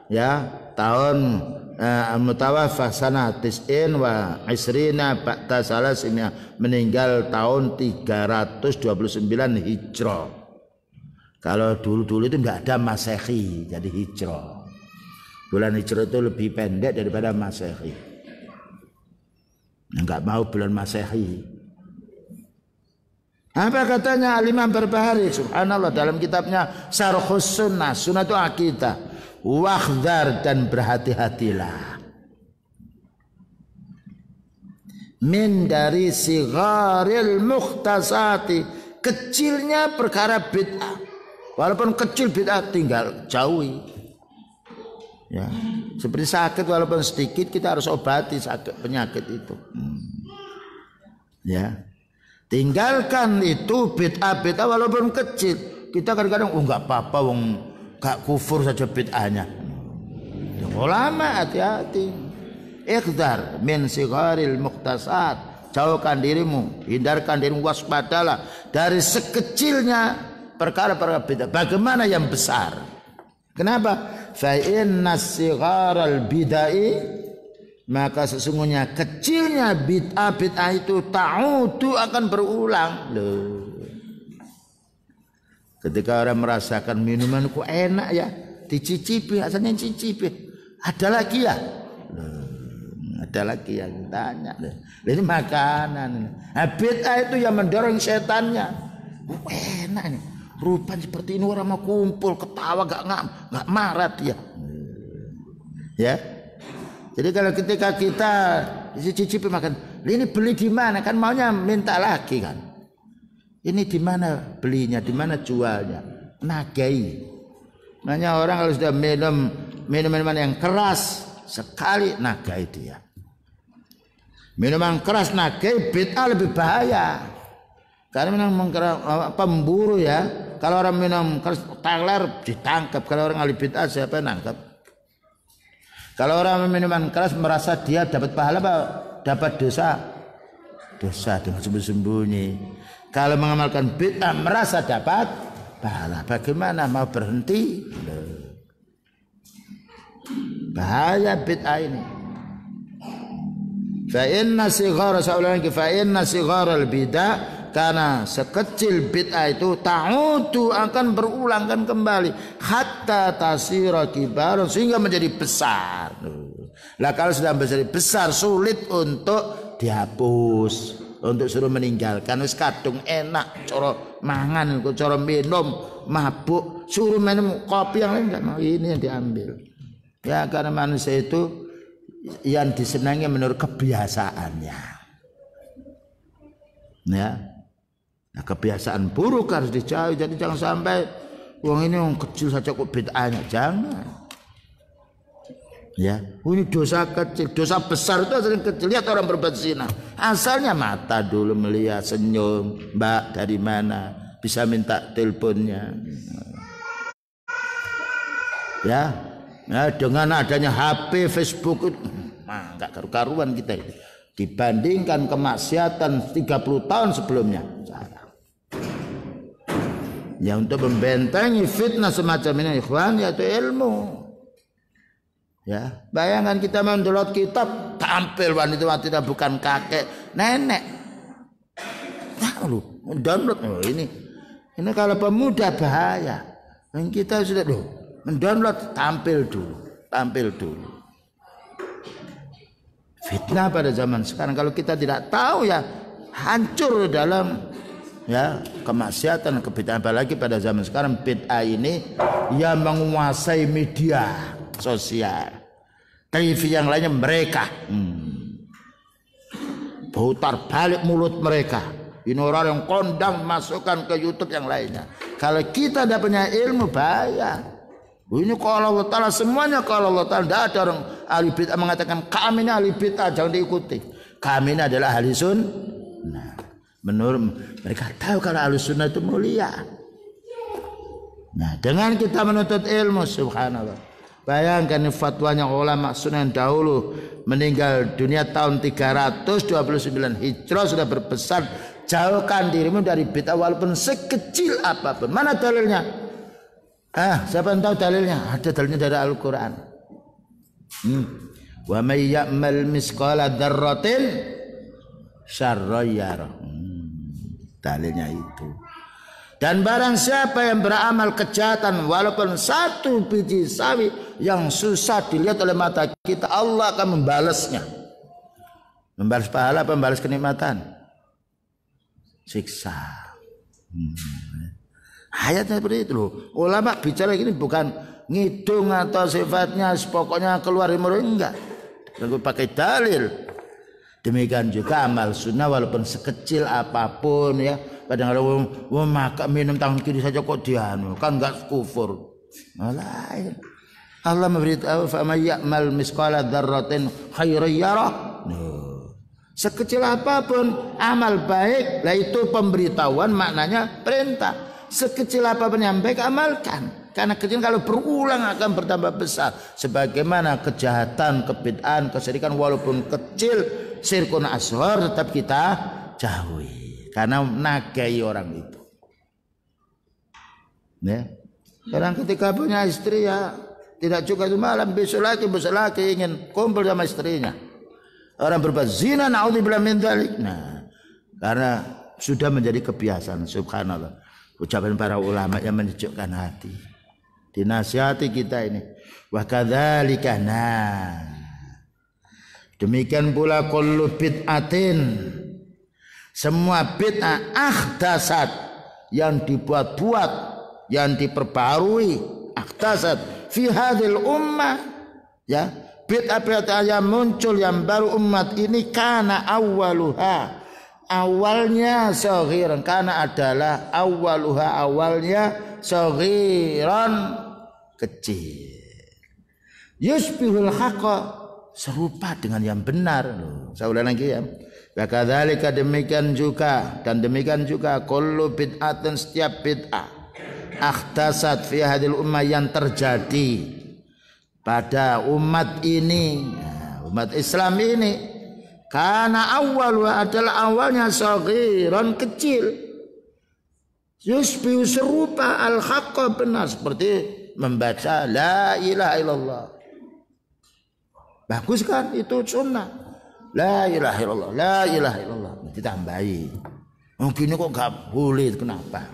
ya tahun Al-Mutawaffa sanah tis'in wa isrina ba'da salasina, meninggal tahun 329 Hijrah. Kalau dulu-dulu itu tidak ada Masehi, jadi Hijrah. Bulan Hijrah itu lebih pendek daripada Masehi. Enggak mau bulan Masehi. Apa katanya Al-Imam Barbahari? Subhanallah, dalam kitabnya Syarhus Sunnah, Sunnah itu akidah. Wakhdar, dan berhati-hatilah. Min dari sigharil mukhtasati, kecilnya perkara bid'ah. Walaupun kecil bid'ah tinggal jauhi. Ya, seperti sakit walaupun sedikit kita harus obati sakit penyakit itu. Ya. Tinggalkan itu bid'ah walaupun kecil. Kita kadang-kadang enggak apa-apa wong gak kufur saja bid'ahnya. Ya, ulama hati-hati. Iqdar min sigharil mukhtasat. Jauhkan dirimu, hindarkan dirimu, waspadalah dari sekecilnya perkara-perkara bid'ah. Bagaimana yang besar? Kenapa? Fa inna sigharal bid'ai, maka sesungguhnya kecilnya bid'ah itu ta'udu, akan berulang. Loh. Ketika orang merasakan minuman kok enak ya, dicicipi, asalnya cicipi. Ada lagi ya? Loh. Ada lagi yang tanya. Loh. Ini makanan. Nah, bid'ah itu yang mendorong setannya. Enak nih. Rupanya seperti ini orang mau kumpul ketawa gak marah dia. Ya. Jadi kalau ketika kita cicipi makan, ini beli di mana? Kan maunya minta lagi kan. Ini di mana belinya? Di mana jualnya? Nagai. Makanya orang kalau sudah minum minuman yang keras sekali nagai dia. Minuman keras nagai bid'ah lebih bahaya. Karena minum pemburu ya. Kalau orang minum teler ditangkap. Kalau orang ahli bid'ah siapa yang nangkap? Kalau orang minuman keras merasa dia dapat pahala apa? Dapat dosa. Dosa dengan sembunyi-sembunyi. Kalau mengamalkan bid'ah merasa dapat pahala. Bagaimana mau berhenti? Bahaya bid'ah ini. Fa inna sigharal bid'ah, karena sekecil bid'ah itu ta'udu, akan berulang, akan kembali hatta tasira kibaran, sehingga menjadi besar. Lah kalau sudah menjadi besar sulit untuk dihapus, untuk suruh meninggalkan. Wis kadung enak cara mangan, cara minum mabuk, suruh minum kopi yang lain enggak mau, ini yang diambil. Ya karena manusia itu yang disenangi menurut kebiasaannya. Ya. Nah, kebiasaan buruk harus dijauhi. Jadi jangan sampai uang ini yang kecil saja kok bid'ahnya, jangan. Ya, ini dosa kecil, dosa besar itu asalnya kecil. Lihat orang berbuat zina, asalnya mata dulu melihat, senyum, mbak dari mana, bisa minta teleponnya. Ya, nah, dengan adanya HP, Facebook itu, enggak karu-karuan kita itu. Dibandingkan kemaksiatan 30 tahun sebelumnya. Ya, untuk membentengi fitnah semacam ini ikhwan, yaitu ilmu. Ya, bayangkan kita mendownload kitab, tampil wanita-wanita bukan kakek, nenek. Tahu lu, mendownload ini kalau pemuda bahaya. Dan kita sudah mendownload, tampil dulu. Fitnah pada zaman sekarang kalau kita tidak tahu ya hancur dalam ya, kemaksiatan, kebid'ahan, apalagi pada zaman sekarang bid'ah ini yang menguasai media sosial. TV yang lainnya mereka putar balik mulut mereka. Ini orang yang kondang masukkan ke YouTube yang lainnya. Kalau kita tidak punya ilmu bahaya. Ini kalau Allah Ta'ala semuanya kalau Allah Ta'ala. Tidak ada orang ahli bid'ah mengatakan kami ini ahli bid'ah, jangan diikuti. Kami ini adalah ahli sunnah. Menurut mereka tahu kalau ahli sunnah itu mulia. Nah, dengan kita menuntut ilmu, subhanallah. Bayangkan fatwanya ulama sunnah yang dahulu meninggal dunia tahun 329 Hijrah sudah berpesan, jauhkan dirimu dari bid'ah walaupun sekecil apapun. Mana dalilnya? Siapa yang tahu dalilnya? Ada dalilnya dari Al-Quran. Wa may ya'mal misqala dzarratin syarran yarah. Dalilnya itu. Dan barang siapa yang beramal kejahatan walaupun satu biji sawi yang susah dilihat oleh mata kita, Allah akan membalasnya. Membalas pahala apa membalas kenikmatan? Siksa. Ayatnya seperti itu loh. Ulama bicara gini bukan ngidung atau sifatnya pokoknya keluar dari mulut, enggak. Pakai dalil. Demikian juga amal sunnah walaupun sekecil apapun ya. Kadang-kadang makan minum tangan kiri saja kok dianu, kan enggak kufur. Lain. Allah memberitahu fa may ya'mal misqala dzarratin khairan yarah. Sekecil apapun amal baik, lah itu pemberitahuan maknanya perintah. Sekecil apapun yang baik amalkan. Karena kecil kalau berulang akan bertambah besar. Sebagaimana kejahatan, kebid'ahan, kesyirikan walaupun kecil, syirkun asghar tetap kita jauhi. Karena nagai orang itu. Ya. Orang ketika punya istri ya tidak juga itu malam, besok lagi ingin kumpul sama istrinya. Orang berbuat zina, naudzubillah min dzalik. Nah, karena sudah menjadi kebiasaan, subhanallah. Ucapan para ulama yang menyejukkan hati. Dinasihati kita ini. Wa kadzalika demikian pula kullu bid'atin, semua bid'ah ahdatsat yang dibuat-buat, yang diperbarui, ahdatsat fi hadhil ummah, ya, bid'ah-bid'ah yang muncul yang baru umat ini, kana awwaluha, awalnya saghiran, kana adalah awwaluha, awalnya saghiran, kecil. Yusbihul haqqa, serupa dengan yang benar. Saya ulang lagi ya. Wa kadzalika, demikian juga dan demikian juga kullu bid'atin, setiap bid'ah ahdatsat fi hadhil ummah yang terjadi pada umat ini, umat Islam ini, karena awal adalah awalnya saghiran, kecil. Yusbihu, serupa al-haqqa, benar, seperti membaca la ilaha illallah. Bagus kan itu sunnah. La ilaha illallah, la ilaha illallah. Ditambahi. Mungkin kok enggak boleh, kenapa?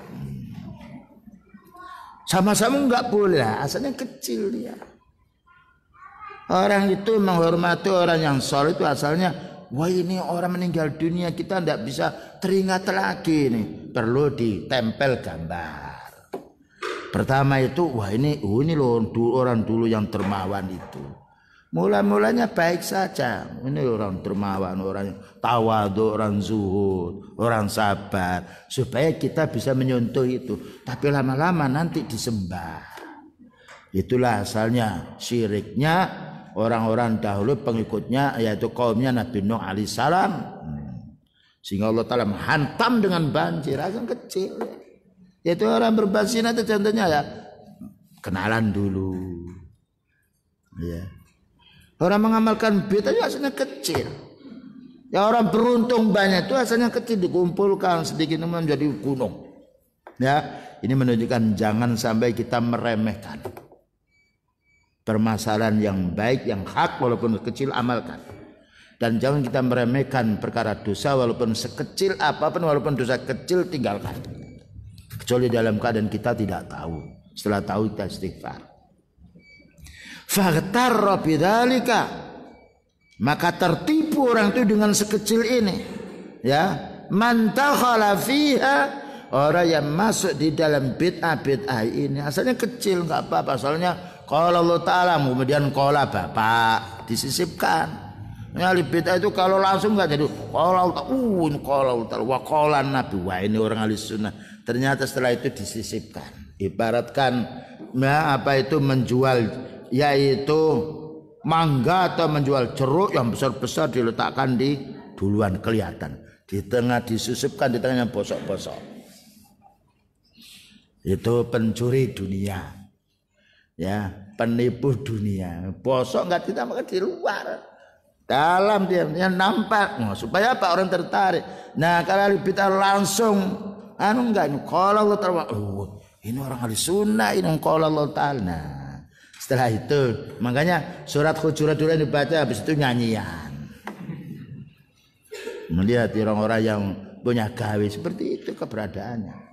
Sama-sama enggak boleh, asalnya kecil dia. Orang itu menghormati orang yang saleh itu asalnya, wah ini orang meninggal dunia kita tidak bisa teringat lagi nih, perlu ditempel gambar. Pertama itu, wah ini loh orang dulu yang dermawan itu. Mula-mulanya baik saja. Ini orang dermawan, orang tawadhu, orang zuhud, orang sabar, supaya kita bisa menyentuh itu. Tapi lama-lama nanti disembah. Itulah asalnya syiriknya orang-orang dahulu, pengikutnya yaitu kaumnya Nabi Nuh alaihissalam. Sehingga Allah Ta'ala menghantam dengan banjir, agak kecil. Yaitu orang berbazina itu contohnya ya, kenalan dulu. Ya. Orang mengamalkan bid'ah itu asalnya kecil. Ya, orang beruntung banyak itu asalnya kecil, dikumpulkan sedikit menjadi gunung. Ya, ini menunjukkan jangan sampai kita meremehkan permasalahan yang baik, yang hak, walaupun kecil amalkan. Dan jangan kita meremehkan perkara dosa walaupun sekecil apapun, walaupun dosa kecil tinggalkan. Kecuali dalam keadaan kita tidak tahu. Setelah tahu kita istighfar. Faghtarra bidzalika, maka tertipu orang itu dengan sekecil ini, ya, man dakhala fiha, orang yang masuk di dalam bid'ah ini asalnya kecil enggak apa-apa, asalnya qala Allah Ta'ala kemudian qala bapak disisipkan. Ahli bid'ah itu kalau langsung enggak jadi qala Allah ini qala Allah Ta'ala wa qala Nabi, wah ini orang ahli sunnah. Ternyata setelah itu disisipkan. Ibaratkan apa itu menjual yaitu mangga atau menjual jeruk yang besar-besar diletakkan di duluan kelihatan, di tengah disusupkan di tengahnya bosok-bosok. Itu pencuri dunia, ya, penipu dunia. Bosok nggak ditambahkan di luar, dalam dia nampak. Nah, supaya apa? Orang tertarik. Nah, kalau bid'ah langsung enggak, ini qala Allah Ta'ala. Oh, ini orang ahli sunnah, ini qala Allah Ta'ala. Nah, setelah itu makanya surat Hujurat dulu yang dibaca, habis itu nyanyian. Melihat orang-orang yang punya gawe seperti itu keberadaannya.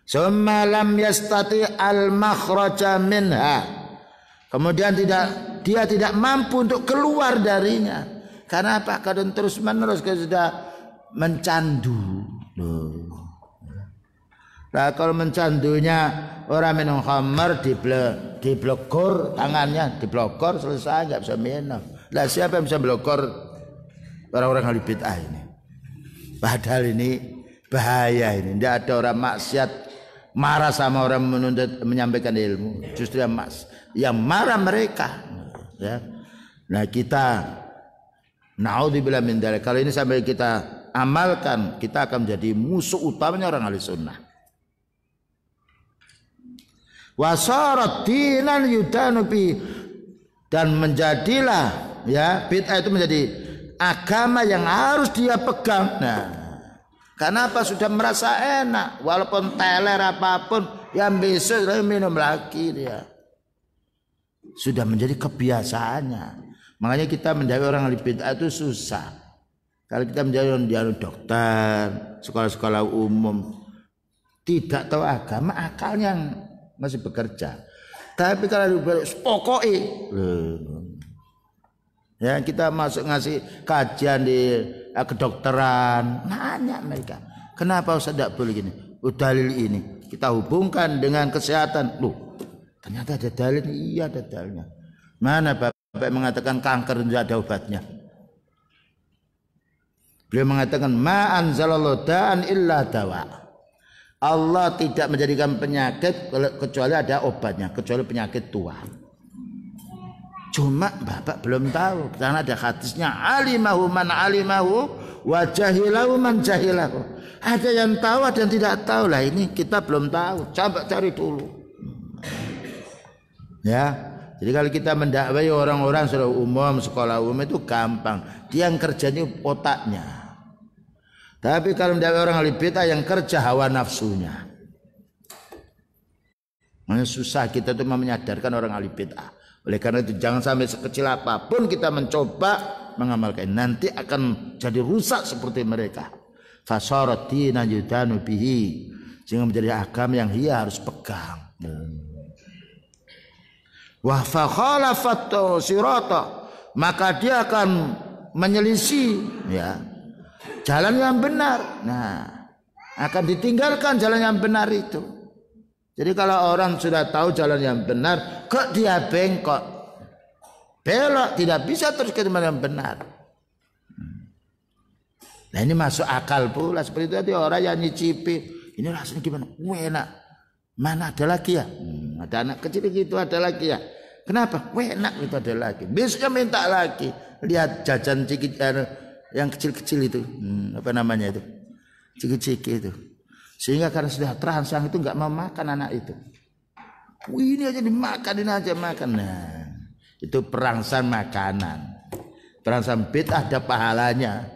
Summa lam yastati al-makhraja minha. Kemudian dia tidak mampu untuk keluar darinya. Karena apa? Kadang terus menerus sudah mencandu. Nah, kalau mencandunya orang minum khamar diblokor tangannya, diblokor selesai, nggak bisa minum. Lah siapa yang bisa blokor orang-orang ahli bid'ah ini? Padahal ini bahaya ini. Tidak ada orang maksiat marah sama orang menuntut menyampaikan ilmu, justru yang marah mereka, ya. Nah, kita naudzubillah min dzalik, kalau ini sampai kita amalkan, kita akan menjadi musuh utamanya orang ahli sunnah. Wasarat dinan yudanu bi, dan menjadilah, ya, bid'ah itu menjadi agama yang harus dia pegang. Nah, kenapa? Sudah merasa enak, walaupun teler apapun, yang besok minum lagi dia. Sudah menjadi kebiasaannya. Makanya kita menjadi orang ahli bid'ah itu susah. Kalau kita menjadi orang dokter, sekolah-sekolah umum, tidak tahu agama, akalnya masih bekerja. Tapi kalau pokoknya, ya, kita masuk ngasih kajian di kedokteran, nanya mereka, kenapa Ustaz tidak boleh gini? Dalil ini kita hubungkan dengan kesehatan. Loh, ternyata ada dalil. Iya, ada dalilnya. Mana Bapak mengatakan kanker tidak ada obatnya? Beliau mengatakan ma anzalallahu da'an illa dawa. Allah tidak menjadikan penyakit kecuali ada obatnya, kecuali penyakit tua. Cuma Bapak belum tahu, karena ada hadisnya alimahu man alimahu wa jahilahu man jahilahu. Ada yang tahu, ada yang tidak tahu. Lah ini kita belum tahu, coba cari dulu. Ya, jadi kalau kita mendakwai orang-orang sekolah umum itu gampang, dia yang kerjanya otaknya. Tapi kalau mendakwai orang ahli bid'ah yang kerja hawa nafsunya, makanya susah kita tuh menyadarkan orang ahli bid'ah. Oleh karena itu jangan sampai sekecil apapun kita mencoba mengamalkan, nanti akan jadi rusak seperti mereka. Fasarat dinan yudanu bihi, sehingga menjadi agama yang ia harus pegang. Wa fa khalafat sirata, maka dia akan menyelisih, ya, jalan yang benar. Nah, akan ditinggalkan jalan yang benar itu. Jadi kalau orang sudah tahu jalan yang benar, kok dia bengkok, belok, tidak bisa terus ke jalan yang benar. Nah, ini masuk akal pula. Seperti itu tadi orang yang nyicipi, ini rasanya gimana? Enak. Mana ada lagi ya? Ada anak kecil gitu, ada lagi ya? Kenapa? Enak itu, ada lagi. Besoknya minta lagi. Lihat jajan cikit yang kecil-kecil itu, apa namanya itu, ciki-ciki itu. Sehingga karena sudah terangsang itu nggak mau makan anak itu. Ini aja dimakan, ini aja makan. Nah, itu perangsang makanan. Perangsang bid'ah ada pahalanya,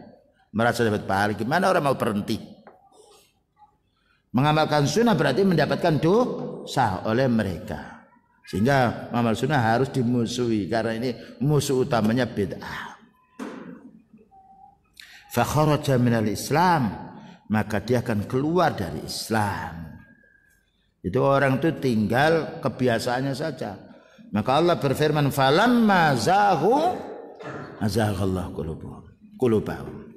merasa dapat pahala. Gimana orang mau berhenti? Mengamalkan sunnah berarti mendapatkan dosa oleh mereka. Sehingga amal sunnah harus dimusuhi, karena ini musuh utamanya bid'ah. Fa kharaja minal Islam, maka dia akan keluar dari Islam. Itu orang itu tinggal kebiasaannya saja. Maka Allah berfirman, falamma zaghu azaghallahu qulubahum.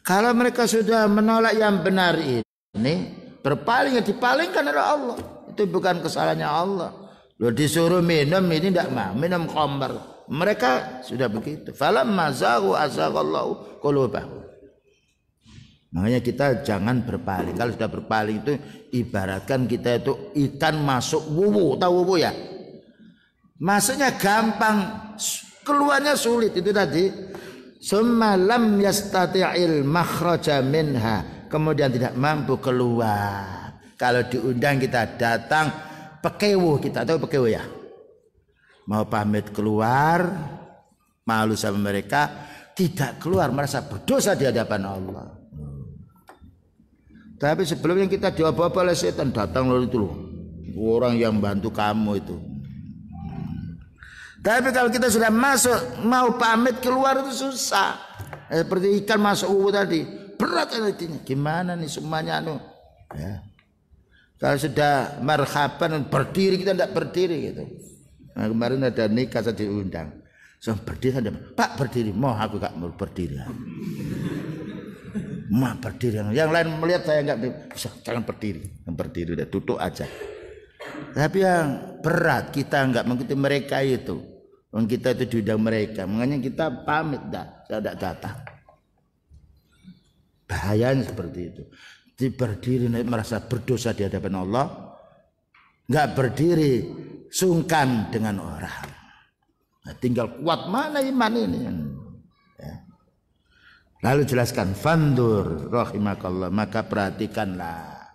Kalau mereka sudah menolak yang benar ini, berpaling ya dipalingkan oleh Allah. Itu bukan kesalahannya Allah. Lo disuruh minum ini tidak mau, minum khamr. Mereka sudah begitu. Falamma zaghu azaghallahu qulubahum. Makanya kita jangan berpaling. Kalau sudah berpaling itu ibaratkan kita itu ikan masuk wuwu, tahu wuwu ya? Masuknya gampang, keluarnya sulit itu tadi. Summa lam yastati'il makhraja minha. Kemudian tidak mampu keluar. Kalau diundang kita datang, pekewo, kita tahu pekewo ya? Mau pamit keluar, malu sama mereka, tidak keluar, merasa berdosa di hadapan Allah. Tapi sebelumnya kita diobok oleh setan, datang lalu itu loh, orang yang bantu kamu itu. Tapi kalau kita sudah masuk, mau pamit keluar itu susah. Seperti ikan masuk uwu tadi, berat artinya. Gimana nih semuanya ya. Kalau sudah marhaban berdiri, kita tidak berdiri gitu. Nah, kemarin ada nikah saya diundang. Saya berdiri, Pak berdiri, mau aku gak mau berdiri. Mau berdiri. Yang lain melihat saya nggak bisa, jangan berdiri. Yang berdiri udah duduk aja. Tapi yang berat kita nggak mengikuti mereka itu. Kita itu diundang mereka. Makanya kita pamit saya tidak datang. Bahayanya seperti itu. Berdiri merasa berdosa di hadapan Allah. Nggak berdiri sungkan dengan orang. Nah, tinggal kuat mana iman ini. Ya. Lalu jelaskan fandur rahimakallah, maka perhatikanlah.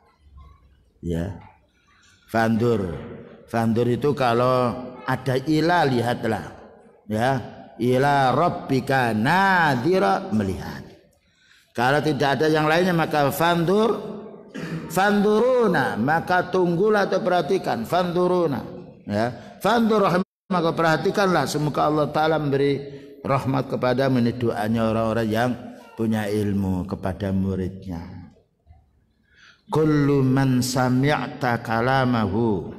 Ya. Fandur itu kalau ada ilah lihatlah. Ya, ila rabbika nadhira melihat. Kalau tidak ada yang lainnya maka fanduruna, maka tunggulah atau perhatikan fanduruna. Ya, fandur maka perhatikanlah, semoga Allah Ta'ala memberi rahmat kepada doanya orang-orang yang punya ilmu kepada muridnya. Kullu man sami'ta kalamahu,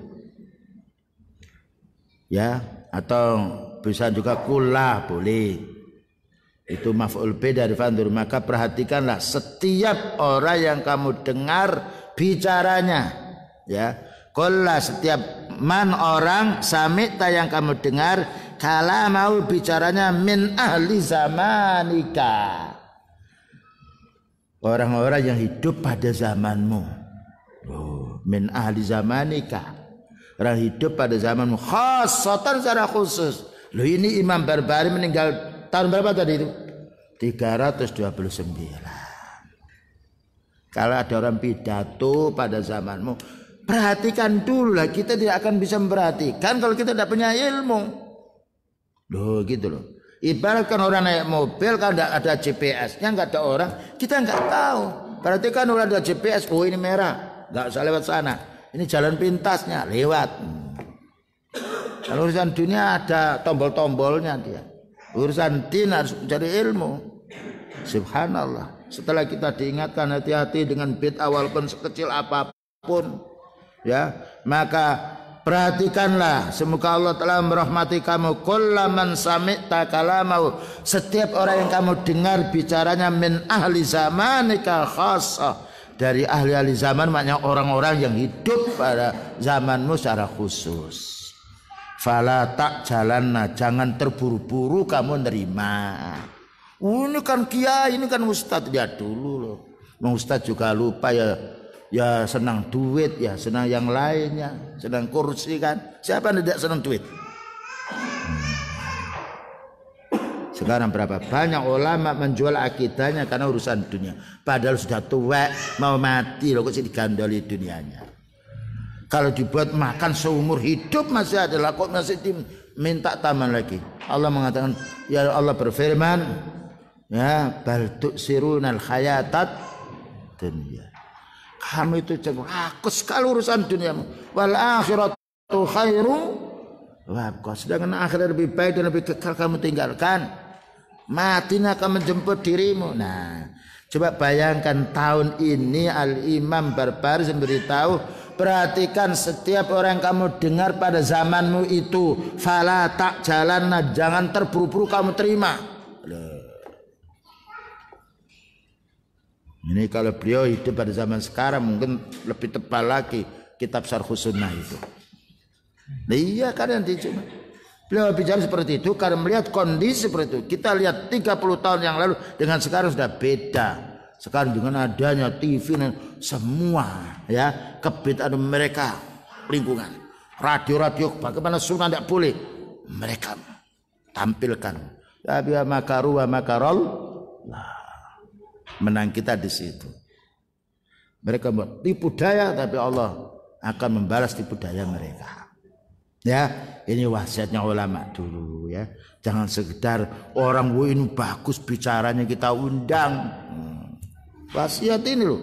ya, atau bisa juga kullah boleh, itu maf'ul bi dari fandur, maka perhatikanlah setiap orang yang kamu dengar bicaranya, ya. Kullah setiap man orang sami'ta yang kamu dengar kalamau bicaranya min ahli zamanika, orang-orang yang hidup pada zamanmu. Min ahli zamanika, orang hidup pada zamanmu, khassatan secara khusus. Loh, ini Imam Barbari meninggal tahun berapa tadi itu? 329. Kalau ada orang pidato pada zamanmu, perhatikan dulu lah, kita tidak akan bisa memperhatikan kalau kita tidak punya ilmu. Loh gitu loh. Ibaratkan orang naik mobil, kalau tidak ada GPS-nya, nggak ada orang, kita nggak tahu. Perhatikan orang ada GPS, oh ini merah, nggak usah lewat sana. Ini jalan pintasnya, lewat. Kalau urusan dunia ada tombol-tombolnya dia. Urusan din harus mencari ilmu. Subhanallah. Setelah kita diingatkan hati-hati dengan bid'ah walaupun sekecil apapun, ya, maka perhatikanlah, semoga Allah telah merahmati kamu. Kullaman sami'ta kalamau, setiap orang yang kamu dengar bicaranya min ahli zamanika khassah, dari ahli-ahli zaman, maknanya orang-orang yang hidup pada zamanmu secara khusus. Fala tak jalanna, jangan terburu-buru kamu nerima. Ini kan kiai, ini kan ustadz, lihat dulu loh. Ustadz juga lupa ya senang duit, ya senang yang lainnya, senang kursi kan. Siapa yang tidak senang duit? Sekarang berapa banyak ulama menjual akidahnya karena urusan dunia. Padahal sudah tua, mau mati loh, kok sih digandoli dunianya. Kalau dibuat makan seumur hidup masih ada, kok masih diminta tambah lagi. Allah mengatakan, ya Allah berfirman, ya bal tu'sirunal hayatat dunya. Kamu itu rakus sekali urusan duniamu. Wal akhiratu khairu wa abqa. Sedangkan akhirat lebih baik dan lebih kekal kamu tinggalkan. Mati akan menjemput dirimu. Nah, coba bayangkan tahun ini Al-Imam Barbari memberitahu, perhatikan setiap orang yang kamu dengar pada zamanmu itu, fala tak jalan, jangan terburu-buru kamu terima. Ini kalau beliau hidup pada zaman sekarang mungkin lebih tebal lagi kitab Syarhus Sunnah itu. Nah, iya kan yang dicuma. Beliau bicara seperti itu karena melihat kondisi seperti itu. Kita lihat 30 tahun yang lalu dengan sekarang sudah beda. Sekarang dengan adanya TV dan semua ya kebid'ahan mereka lingkungan. Radio bagaimana sunnah tidak boleh mereka tampilkan. Ya biya makaru wa makarol. Menang kita di situ. Mereka buat tipu daya tapi Allah akan membalas tipu daya mereka. Ya, ini wasiatnya ulama dulu ya. Jangan sekedar orang ini bagus bicaranya kita undang. Wasiat ini loh.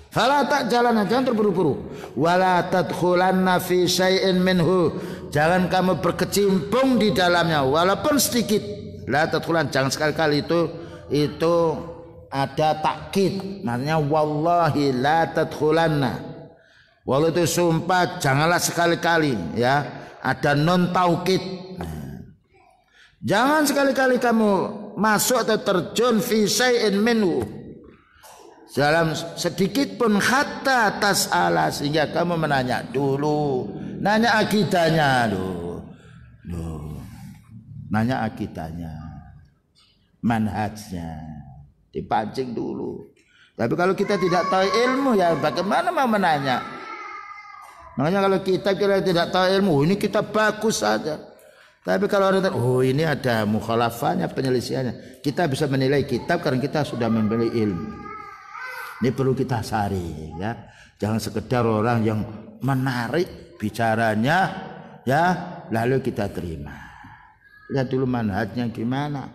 Fala tak jalan, jangan terburu-buru. Wala tadkhulanna fi syai'in minhu. Jangan kamu berkecimpung di dalamnya walaupun sedikit. La tadkhulan, jangan sekali-kali itu ada takkid, maknanya wallahi la tadkhulanna. Walau itu sumpah janganlah sekali-kali ya. Ada non taukid. Jangan sekali-kali kamu masuk atau terjun fi syai'in minhu. Dalam sedikit pun hatta tas'ala sehingga kamu menanya dulu. Nanya akidahnya dulu. Nanya akidahnya. Manhajnya. Dipancing dulu. Tapi kalau kita tidak tahu ilmu ya bagaimana mau menanya? Makanya kalau kita tidak tahu ilmu, ini kita bagus saja. Tapi kalau orang tahu, ini ada mukhalafahnya, penyelisihannya. Kita bisa menilai kitab karena kita sudah membeli ilmu. Ini perlu kita sari ya. Jangan sekedar orang yang menarik bicaranya ya lalu kita terima. Lihat dulu manhajnya gimana.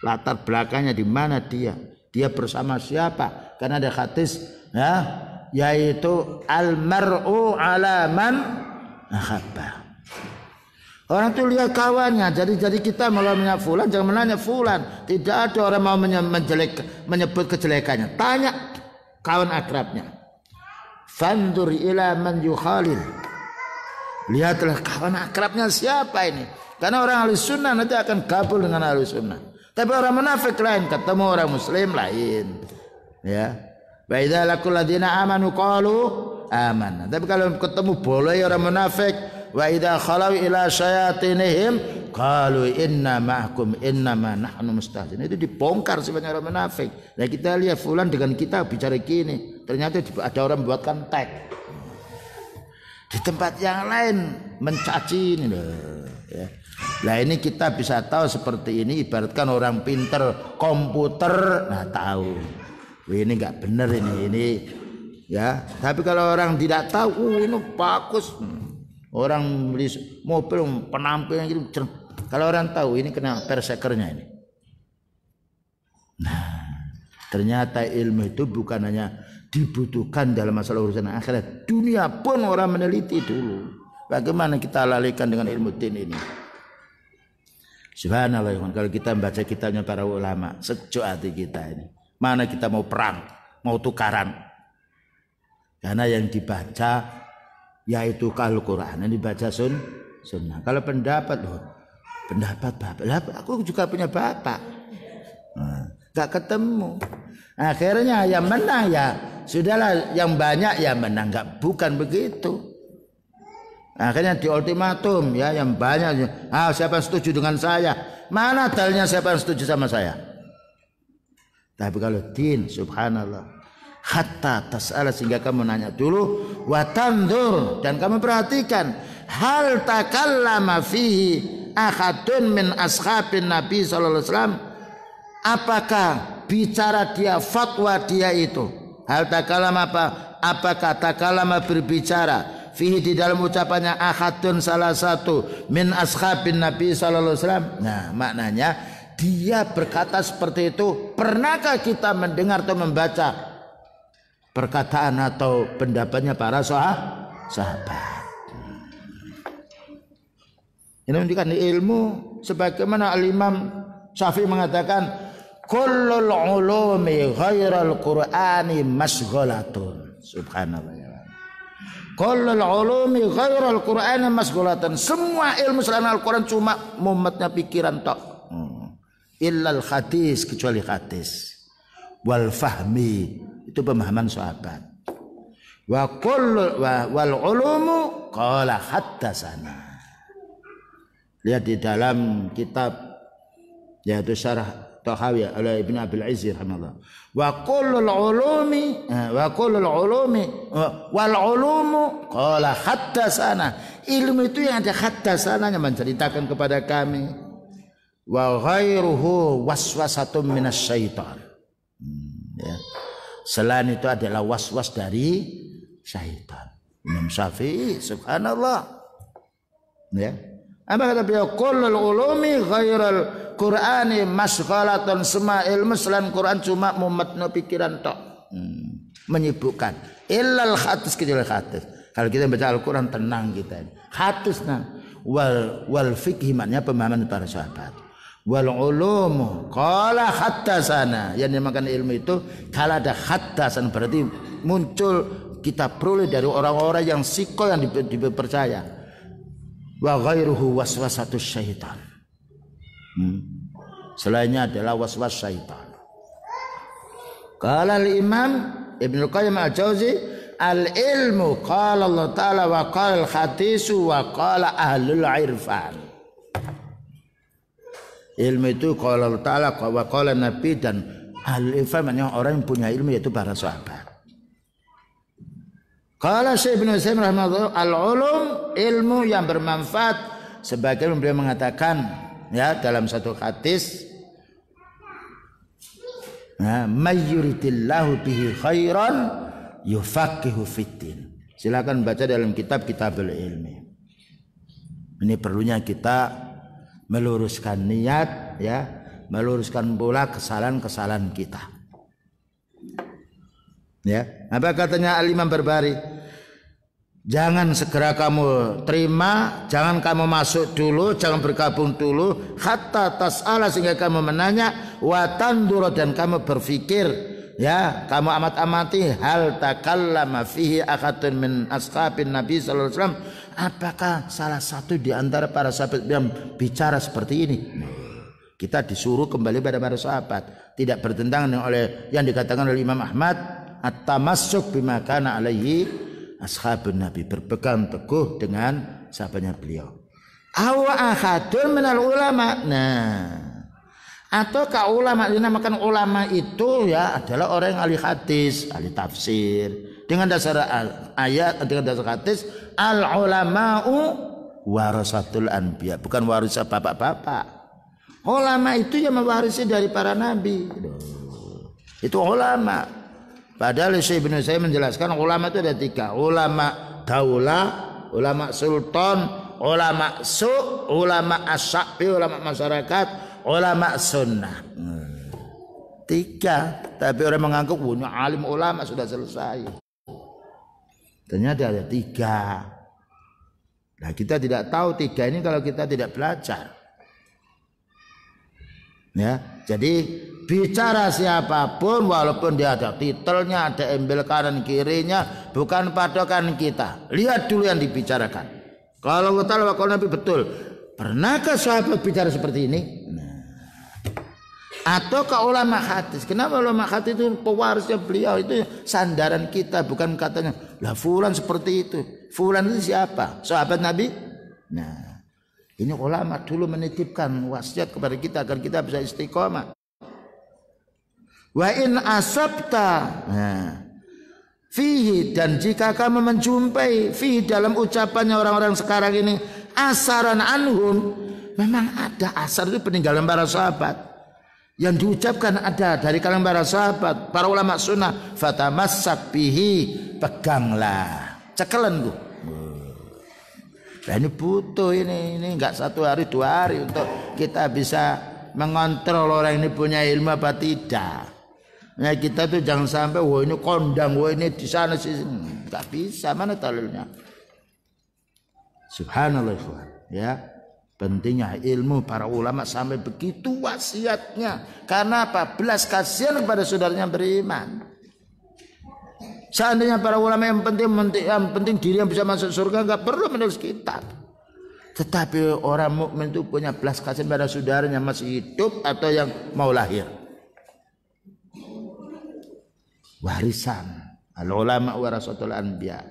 Latar belakangnya di mana dia bersama siapa? Karena ada hadis ya, yaitu al-mar'u ala man ahabba. Orang itu lihat kawannya. Jadi kita malah menanya fulan, jangan menanya fulan. Tidak ada orang mau menyebut kejelekannya. Tanya kawan akrabnya. Fandur ila man yukhalil. Lihatlah kawan akrabnya siapa ini. Karena orang ahli sunnah nanti akan gabung dengan ahli sunnah. Tapi orang munafik lain, ketemu orang muslim lain. Ya. Wa idza laqul ladina amanu qalu amanna. Tapi kalau ketemu boleh orang munafik, wa idza khalau ila syayatinihim qalu inna ma'akum innama nahnu mustahzin. Itu dibongkar sifatnya orang munafik. Nah kita lihat fulan dengan kita bicara gini, ternyata ada orang buatkan tag. Di tempat yang lain mencaci ini ya. Nah ini kita bisa tahu seperti ini, ibaratkan orang pinter komputer, nah tahu ini nggak benar ini ya. Tapi kalau orang tidak tahu, ini bagus, orang beli mobil penampilan gitu, kalau orang tahu ini kena persekernya ini. Nah ternyata ilmu itu bukan hanya dibutuhkan dalam masalah urusan akhirat, dunia pun orang meneliti dulu. Bagaimana kita lalaikan dengan ilmu din ini? Subhanallah, kalau kita membaca kitabnya para ulama, sejuk hati kita ini. Mana kita mau perang, mau tukaran? Karena yang dibaca yaitu Al-Quran, yang dibaca sunnah. Kalau pendapat bapak, aku juga punya bapak. Gak ketemu. Akhirnya yang menang ya sudahlah, yang banyak ya menang. Bukan begitu. Akhirnya di ultimatum ya yang banyak. Siapa yang setuju dengan saya? Mana dalilnya siapa yang setuju sama saya? Tapi kalau din, subhanallah, hatta tas'ala sehingga kamu nanya dulu, wa tandur dan kamu perhatikan, hal takallama fihi ahadun min ashabin Nabi sallallahu alaihi wasallam. Apakah bicara dia, fatwa dia itu? Hal takallama apa? Apakah takallama berbicara? Fihi di dalam ucapannya ahadun salah satu min ashabin Nabi sallallahu alaihi wasallam. Nah, maknanya dia berkata seperti itu. Pernahkah kita mendengar atau membaca perkataan atau pendapatnya para sahabat? Ini menunjukkan ilmu sebagaimana Al-Imam Syafi'i mengatakan kullul ulumi ghairal qur'ani masghalatun. Subhanallah ya. Kullul ulumi ghairal qur'ani masghalatan. Semua ilmu selain Al-Qur'an cuma mumetnya pikiran tok. Illal hadis, kecuali hadis. Wal fahmi, Itu pemahaman sahabat. Wal ulumu qala haddatsana. Lihat di dalam kitab yaitu Syarah Tahawi oleh Ibnu Abil Izz rahimahullah. Wa kullul ulumi wal ulumu qala haddatsana. Ilmu itu yang ada haddatsananya menceritakan kepada kami. Wa ghairuhu waswasatun minasyaitan. Ya. Selain itu adalah waswas dari syaitan. Imam Syafi'i subhanallah. Ya. Apa kata beliau? Kullul ulumi ghairal Qur'ani masghalatun, semua ilmu selain Quran cuma mumetno pikiran tok. Menyibukkan. Illal hadis kecuali hadis. Kalau kita baca Al-Quran tenang kita. Hadis nah wal fikih maknanya pemahaman para sahabat. Wal ulumu qala haddatsana. Yang dinamakan ilmu itu kalau ada haddatsan berarti muncul kita peroleh dari orang-orang yang siko yang dipercaya. Wa ghairuhu waswasatus syaitan. Selainnya adalah waswas syaitan. Qala al-Imam Ibnu Qayyim al-Jauzi al-ilmu qala Allah Ta'ala wa qala al-hadisu wa qala ahlul irfan. Ilmu itu qala Allah Ta'ala wa qala Nabi dan ahlul irfan maknanya orang yang punya ilmu yaitu para sahabat. Qala Syekh Ibnu Utsaimin rahimahullah al-ulum ilmu yang bermanfaat sebagian beliau mengatakan ya dalam satu hadis may yuridillahu bihi khairan yufaqihu fiddin. Silakan baca dalam kitabul ilmi. Ini perlunya kita meluruskan niat ya, meluruskan pula kesalahan-kesalahan kita. Ya, apa katanya Al-Imam Barbari? Jangan segera kamu terima, jangan kamu masuk dulu, jangan bergabung dulu, hatta tas'ala sehingga kamu menanya, wa tandura dan kamu berpikir, ya, kamu amat-amati hal takallama fihi akhatun min ashabin Nabi sallallahu alaihi wasallam, apakah salah satu di antara para sahabat yang bicara seperti ini? Kita disuruh kembali pada para sahabat, tidak bertentangan dengan oleh yang dikatakan oleh Imam Ahmad, at-tamassuk bima kana alaihi ashabun Nabi, berpegang teguh dengan sahabatnya beliau. Awa ahadun minal ulama. Nah, atau ulama dinamakan ulama itu ya adalah orang yang ahli hadis, ahli tafsir. Dengan dasar ayat, dengan dasar hadis, al ulama'u warasatul anbiya, bukan waris bapak-bapak. Ulama itu yang mewarisi dari para nabi. Itu ulama. Padahal Syekh Ibnu Utsaimin menjelaskan ulama itu ada 3. Ulama daulah, ulama sultan, ulama ulama asyabi, ulama masyarakat, ulama sunnah. 3. Tapi orang menganggap punya alim ulama sudah selesai. Ternyata ada 3. Nah, kita tidak tahu 3 ini kalau kita tidak belajar. Ya, jadi bicara siapapun walaupun dia ada titelnya, ada embel kanan kirinya, bukan patokan kita. Lihat dulu yang dibicarakan. Kalau Allah kalau Nabi betul, pernahkah sahabat bicara seperti ini? Atau ke ulama hadis? Kenapa ulama hadis itu pewarisnya beliau, itu sandaran kita, bukan katanya lah fulan seperti itu. Fulan itu siapa? Sahabat Nabi? Nah, ini ulama dulu menitipkan wasiat kepada kita agar kita bisa istiqomah. Wa in asabta fihi, dan jika kamu menjumpai fihi dalam ucapannya orang-orang sekarang ini asaran anhum, memang ada asar itu peninggalan para sahabat yang diucapkan ada dari kalangan para sahabat, para ulama sunnah, fatamassak bihi, peganglah, cekelan gua. Nah, ini butuh ini enggak 1 hari 2 hari untuk kita bisa mengontrol orang ini punya ilmu apa tidak. Nah, kita tuh jangan sampai wah ini kondang, wah ini di sana sih, enggak bisa, mana dalilnya. Subhanallah ya. Pentingnya ilmu para ulama sampai begitu wasiatnya. Karena apa? Belas kasihan kepada saudaranya beriman. Seandainya para ulama yang penting diri yang bisa masuk surga, enggak perlu menulis kitab. Tetapi orang mukmin itu punya belas kasihan pada saudaranya masih hidup atau yang mau lahir. warisan. Al ulama warasatul anbiya.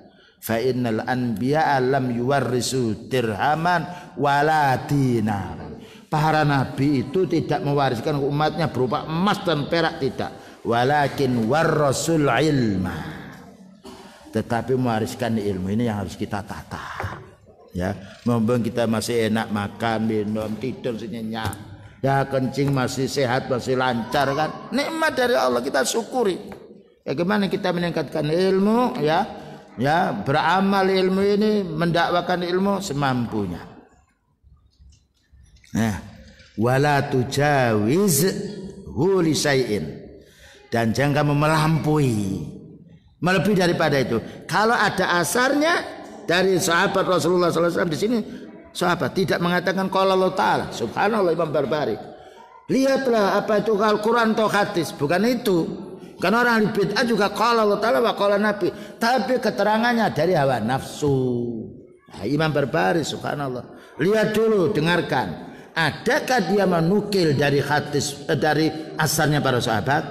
Fa innal anbiya lam yuwarrisu dirhaman wala dinar. Para nabi itu tidak mewariskan umatnya berupa emas dan perak, tidak. Walakin warrasul ilma. Tetapi mewariskan ilmu ini yang harus kita tata. Ya, mumpung kita masih enak makan, minum, tidur senyenyak. Ya, kencing masih sehat, masih lancar kan. Nikmat dari Allah, kita syukuri. Ya, gimana kita meningkatkan ilmu, ya? Ya, beramal ilmu ini, mendakwakan ilmu semampunya. Nah, wala tujawiz li syai'in, dan jangan kamu melampaui, melebihi daripada itu. Kalau ada asarnya dari sahabat Rasulullah SAW di sini, sahabat tidak mengatakan qala Allah Ta'ala. Subhanallah, Imam Barbari. Lihatlah apa itu Al-Quran atau hadis, bukan itu. Karena orang bid'ah juga qala Allah Ta'ala wa qala Nabi, tapi keterangannya dari hawa nafsu. Nah, Imam Barbari, subhanallah. Lihat dulu, dengarkan. Adakah dia menukil dari hadis, dari asalnya para sahabat?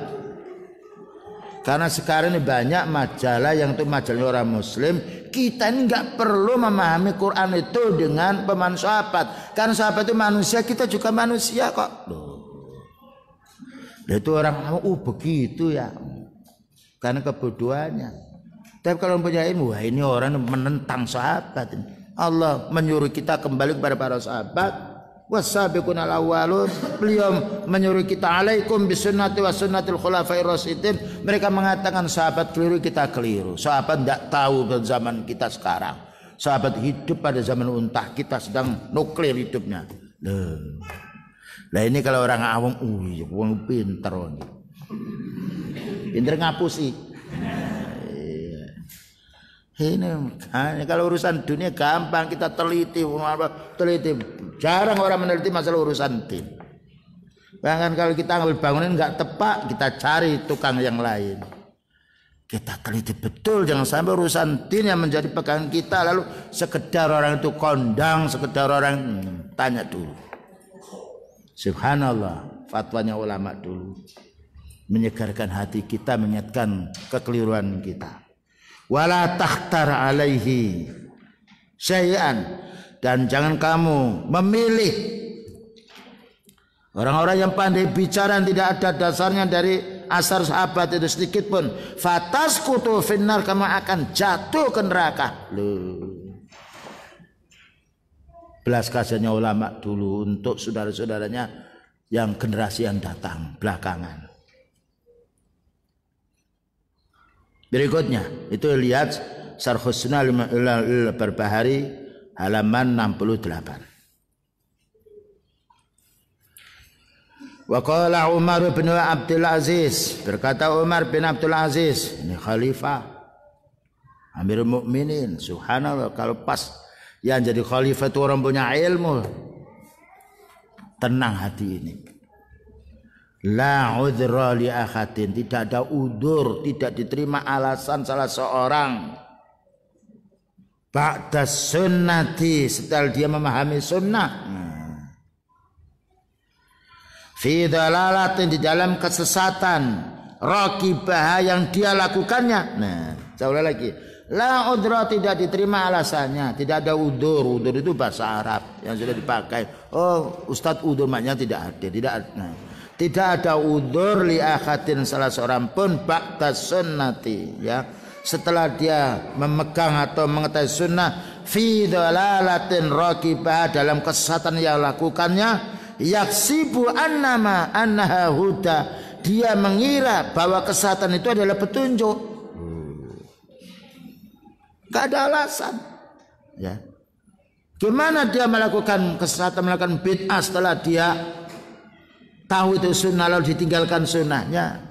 Karena sekarang ini banyak majalah yang itu majalah orang muslim. Kita ini nggak perlu memahami Quran itu dengan pemahaman sahabat. Karena sahabat itu manusia, kita juga manusia kok. Itu orang begitu ya. Karena kebodohannya. Tapi kalau punya ilmu, wah ini orang menentang sahabat. Allah menyuruh kita kembali kepada para sahabat. Wasabiqunal awwalun, beliau menyuruh kita alaikum bisunnati wa sunnatil khulafair rasyidin. Mereka mengatakan sahabat keliru, kita keliru. Sahabat tidak tahu pada zaman kita sekarang. Sahabat hidup pada zaman untah, kita sedang nuklir hidupnya. Nah ini kalau orang awam, orang pinter, pinter ngapusi. Ini kalau urusan dunia gampang, kita teliti. Jarang orang meneliti masalah urusan din. Bahkan kalau kita ngambil bangunan nggak tepat, kita cari tukang yang lain. Kita teliti betul, jangan sampai urusan din yang menjadi pegangan kita lalu sekedar orang itu kondang, sekedar orang tanya dulu. Subhanallah, fatwanya ulama dulu menyegarkan hati kita, mengingatkan kekeliruan kita. Wala takhtar alaihi syai'an, dan jangan kamu memilih orang-orang yang pandai bicara tidak ada dasarnya dari asar sahabat itu sedikit pun. Fatasqutu finnar, kamu akan jatuh ke neraka. Belas kasihannya ulama dulu untuk saudara-saudaranya yang generasi yang datang belakangan. Berikutnya itu lihat Syarhus Sunnah Al-Barbahari halaman 68. Wa qala Umar bin Abdul Aziz, berkata Umar bin Abdul Aziz, ini khalifah Amirul Mukminin. Subhanallah, kalau pas yang jadi khalifah itu orang punya ilmu, tenang hati ini. La udhra li akhadin, tidak ada udur, tidak diterima alasan salah seorang ba'da sunnati, setelah dia memahami sunnah, fi dalalatin, di dalam kesesatan, raqibah yang dia lakukannya. Nah, saya ulang lagi, la udhra, tidak diterima alasannya, tidak ada udur. Udur itu bahasa Arab yang sudah dipakai. Oh, Ustadz udur maknanya tidak ada, tidak ada. Nah, tidak ada udur li akhadin, salah seorang pun ba'da sunnati, ya, setelah dia memegang atau mengetahui sunnah, fi dhalalatin raqibah, dalam kesesatan yang lakukannya, yaksibu annama annaha huda, dia mengira bahwa kesesatan itu adalah petunjuk. Gak ada alasan, ya. Gimana dia melakukan kesesatan, melakukan bid'ah setelah dia tahu itu sunnah lalu ditinggalkan sunnahnya,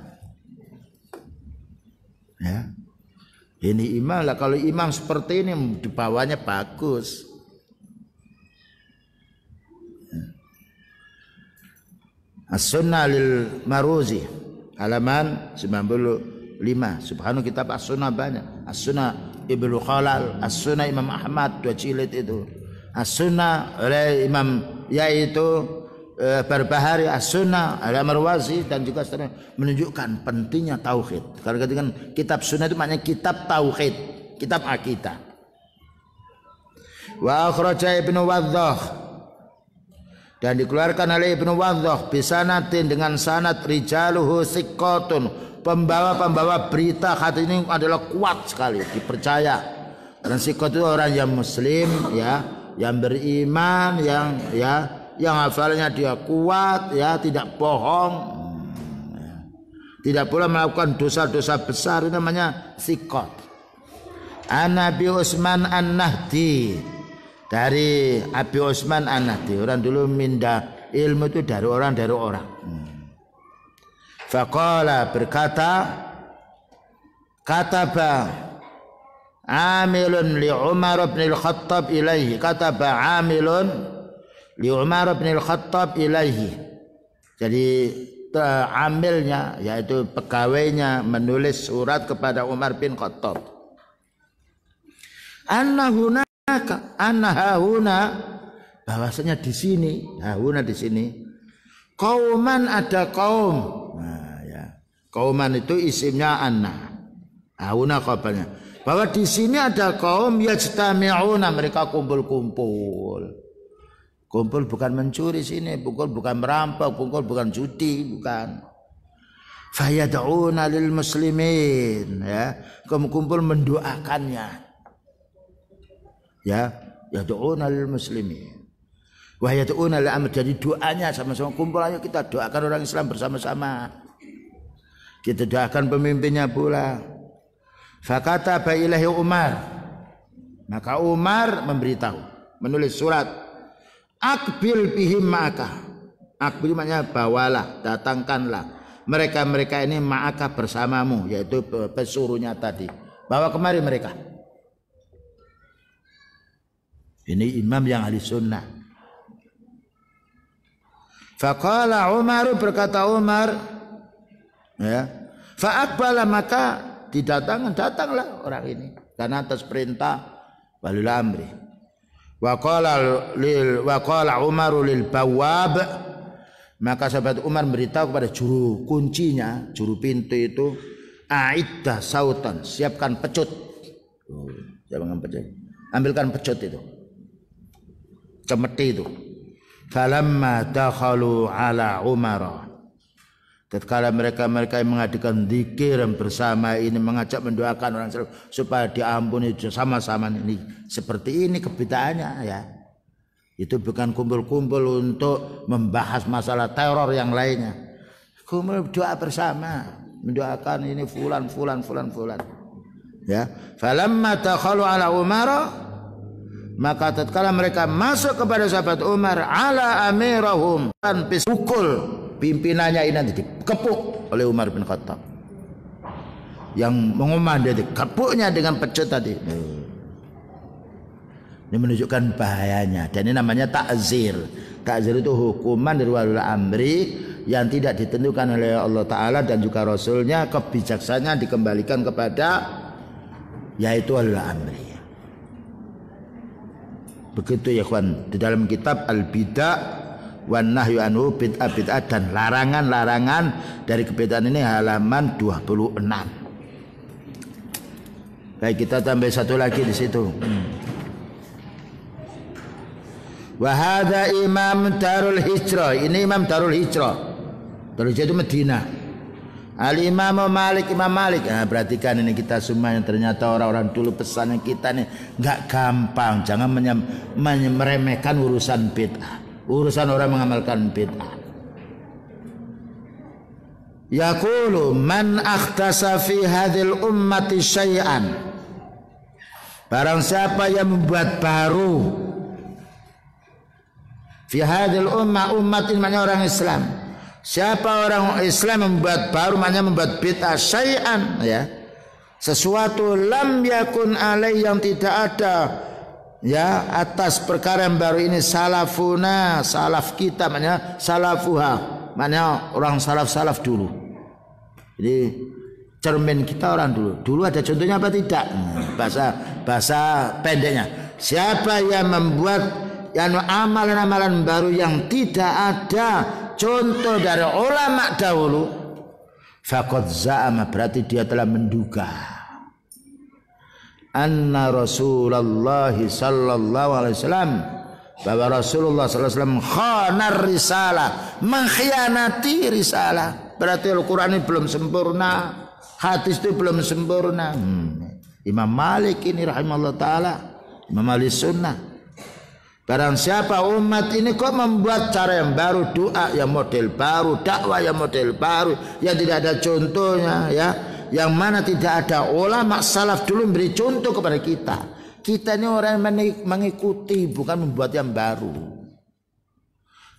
ya. Ini imam lah, kalau imam seperti ini dibawanya bagus. As-Sunnah lil Maruzi halaman 95. Subhanahu, kitab As-Sunnah banyak. As-Sunnah Ibnu Khalal, As-Sunnah Imam Ahmad, 2 jilid itu. As-Sunnah oleh Imam, yaitu Barbahari, As-Sunnah, Al-Marwazi dan juga seterusnya menunjukkan pentingnya tauhid. Karena ketika kitab sunnah itu maknanya kitab tauhid, kitab akidah. Wa akhraja Ibnu Waddah, dan dikeluarkan oleh Ibnu Waddah bisanatin dengan sanad rijaluhu thiqatun, pembawa-pembawa berita hadis ini adalah kuat sekali, dipercaya. Dan thiqat itu orang yang muslim ya, yang beriman, yang hafalnya dia kuat ya, tidak bohong, tidak pula melakukan dosa-dosa besar, itu namanya thiqat. An Abi Utsman An-Nahdi, dari Abi Utsman An-Nahdi, orang dulu minda ilmu itu dari orang. Faqala, berkata, kataba amilun li Umar bin al-Khattab ilaihi, kataba amilun li Umar bin al-Khattab ilaihi. Jadi amilnya yaitu pegawainya menulis surat kepada Umar bin Khattab. Annahuna, bahwasanya di sini, hahuna di sini, kauman, ada kaum. Nah, ya. Kauman itu isimnya anna. Hahuna kabarnya. Bahwa di sini ada kaum yajtami'una, mereka kumpul-kumpul. Kumpul bukan mencuri sini, bukan merampok, bukan judi, bukan. Fayad'una lil muslimin, ya, kumpul mendoakannya. Ya, yad'una lil muslimin. Wa yad'una lil amr, jadi doanya sama-sama kumpul, ayo kita doakan orang Islam bersama-sama. Kita doakan pemimpinnya pula. Fakataba ilaihi Umar, maka Umar memberitahu, menulis surat. Akbil bihim ma'aka. Akbil maknanya bawalah, datangkanlah mereka-mereka ini ma'aka bersamamu, yaitu pesuruhnya tadi. Bawa kemari mereka. Ini imam yang ahli sunnah. Faqala Umar, berkata Umar, ya, fa'akbala, maka datanglah orang ini karena atas perintah walil amri. Wa qala Umar lil bawwab, maka sahabat Umar beritahu kepada juru kuncinya, juru pintu itu, aiddah sautan, siapkan pecut. Siapkan pecut. Ambilkan pecut itu. Cemeti itu. Falamma dakhalu ala Umar, tatkala mereka yang mengadakan zikir bersama ini, mengajak mendoakan orang supaya diampuni sama-sama, ini seperti ini kebidaannya ya. Itu bukan kumpul-kumpul untuk membahas masalah teror yang lainnya. Kumpul doa bersama, mendoakan ini fulan. Ya. Falamma takhalu ala Umar, maka tatkala mereka masuk kepada sahabat Umar, ala amirahum, dan pukul pimpinannya ini nanti dikepuk oleh Umar bin Khattab. Yang mengumandai dikepuknya dengan pecut tadi. Ini menunjukkan bahayanya, dan ini namanya ta'zir. Ta'zir itu hukuman dari walil amri yang tidak ditentukan oleh Allah Ta'ala dan juga Rasulnya, kebijaksanaan dikembalikan kepada yaitu walil amri. Begitu ya kawan, di dalam kitab Al-Bid'ah wan Nahyu anhu, bid'ah dan larangan-larangan dari kebid'ahan ini, halaman 26. Baik, kita tambah satu lagi di situ. Wa hadza Imam Darul Hijrah, ini Imam Darul Hijrah. Darul Hijrah itu Madinah. Al-Imam Malik, Imam Malik. Nah, perhatikan ini kita semua yang ternyata orang-orang dulu pesannya kita nih enggak gampang. Jangan meremehkan urusan bid'ah. Urusan orang mengamalkan bid'ah. Yaqulu man akhtasa fi hadhil ummati syai'an. Barang siapa yang membuat baru fi hadhil ummah, umat ini maknanya orang Islam. Siapa orang Islam membuat baru, maknanya membuat bid'ah syai'an, ya, sesuatu lam yakun alai, yang tidak ada ya atas perkara yang baru ini, salafuna, salaf kita, maknanya salafuha, maknanya orang salaf dulu. Jadi cermin kita orang dulu ada contohnya apa tidak? Bahasa pendeknya, siapa yang membuat yang amalan-amalan baru yang tidak ada contoh dari ulama dahulu, faqad za'ama, berarti dia telah menduga anna Rasulullah sallallahu alaihi wasallam, bahwa Rasulullah sallallahu alaihi wasallam khanar risalah, mengkhianati risalah. Berarti Al-Qur'an ini belum sempurna, hadis itu belum sempurna. Imam Malik ini rahimahullah taala, Imam Malik sunnah. Barang siapa umat ini kok membuat cara yang baru, doa yang model baru, dakwah yang model baru, yang tidak ada contohnya, ya, yang mana tidak ada ulama salaf dulu beri contoh kepada kita. Kita ini orang yang mengikuti, bukan membuat yang baru.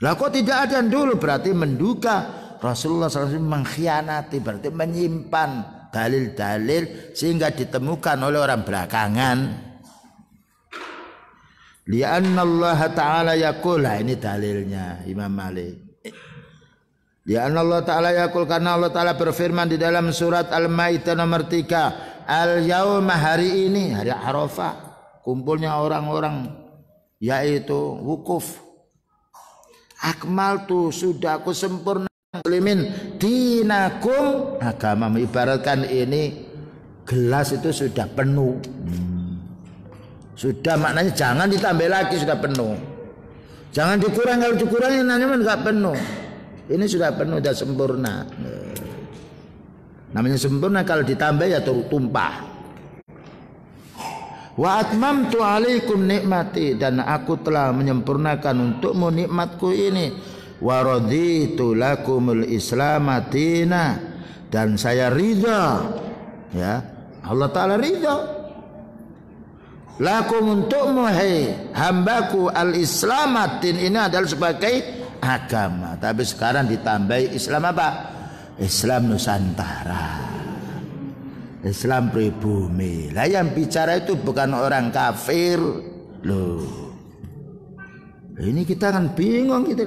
Lah kok tidak ada yang dulu, berarti menduga Rasulullah SAW mengkhianati, berarti menyimpan dalil-dalil sehingga ditemukan oleh orang belakangan. Lianna Allah Ta'ala yaqul, ini dalilnya Imam Malik. Lianna Allah Ta'ala yaqul, karena Allah Ta'ala berfirman di dalam surat Al-Maidah nomor 3, al-yauma, hari ini, hari Arafah, kumpulnya orang-orang yaitu wukuf, akmaltu, sudah aku sempurna muslimin dinakum, agama, ibaratkan ini gelas itu sudah penuh. Sudah, maknanya jangan ditambah lagi, sudah penuh. Jangan dikurang, kalau dikurangi namanya enggak penuh. Ini sudah penuh, sudah sempurna. Namanya sempurna, kalau ditambah ya tumpah. Wa atmamtu alaikum nikmati, dan aku telah menyempurnakan untukmu nikmatku ini. Wa raditu lakumul Islam madina, dan saya ridha, ya, Allah Ta'ala ridha lakum untukmu, hai hambaku, al-Islam din, ini adalah sebagai agama. Tapi sekarang ditambahi Islam apa? Islam Nusantara, Islam pribumi. Lah yang bicara itu bukan orang kafir loh. Ini kita kan bingung gitu.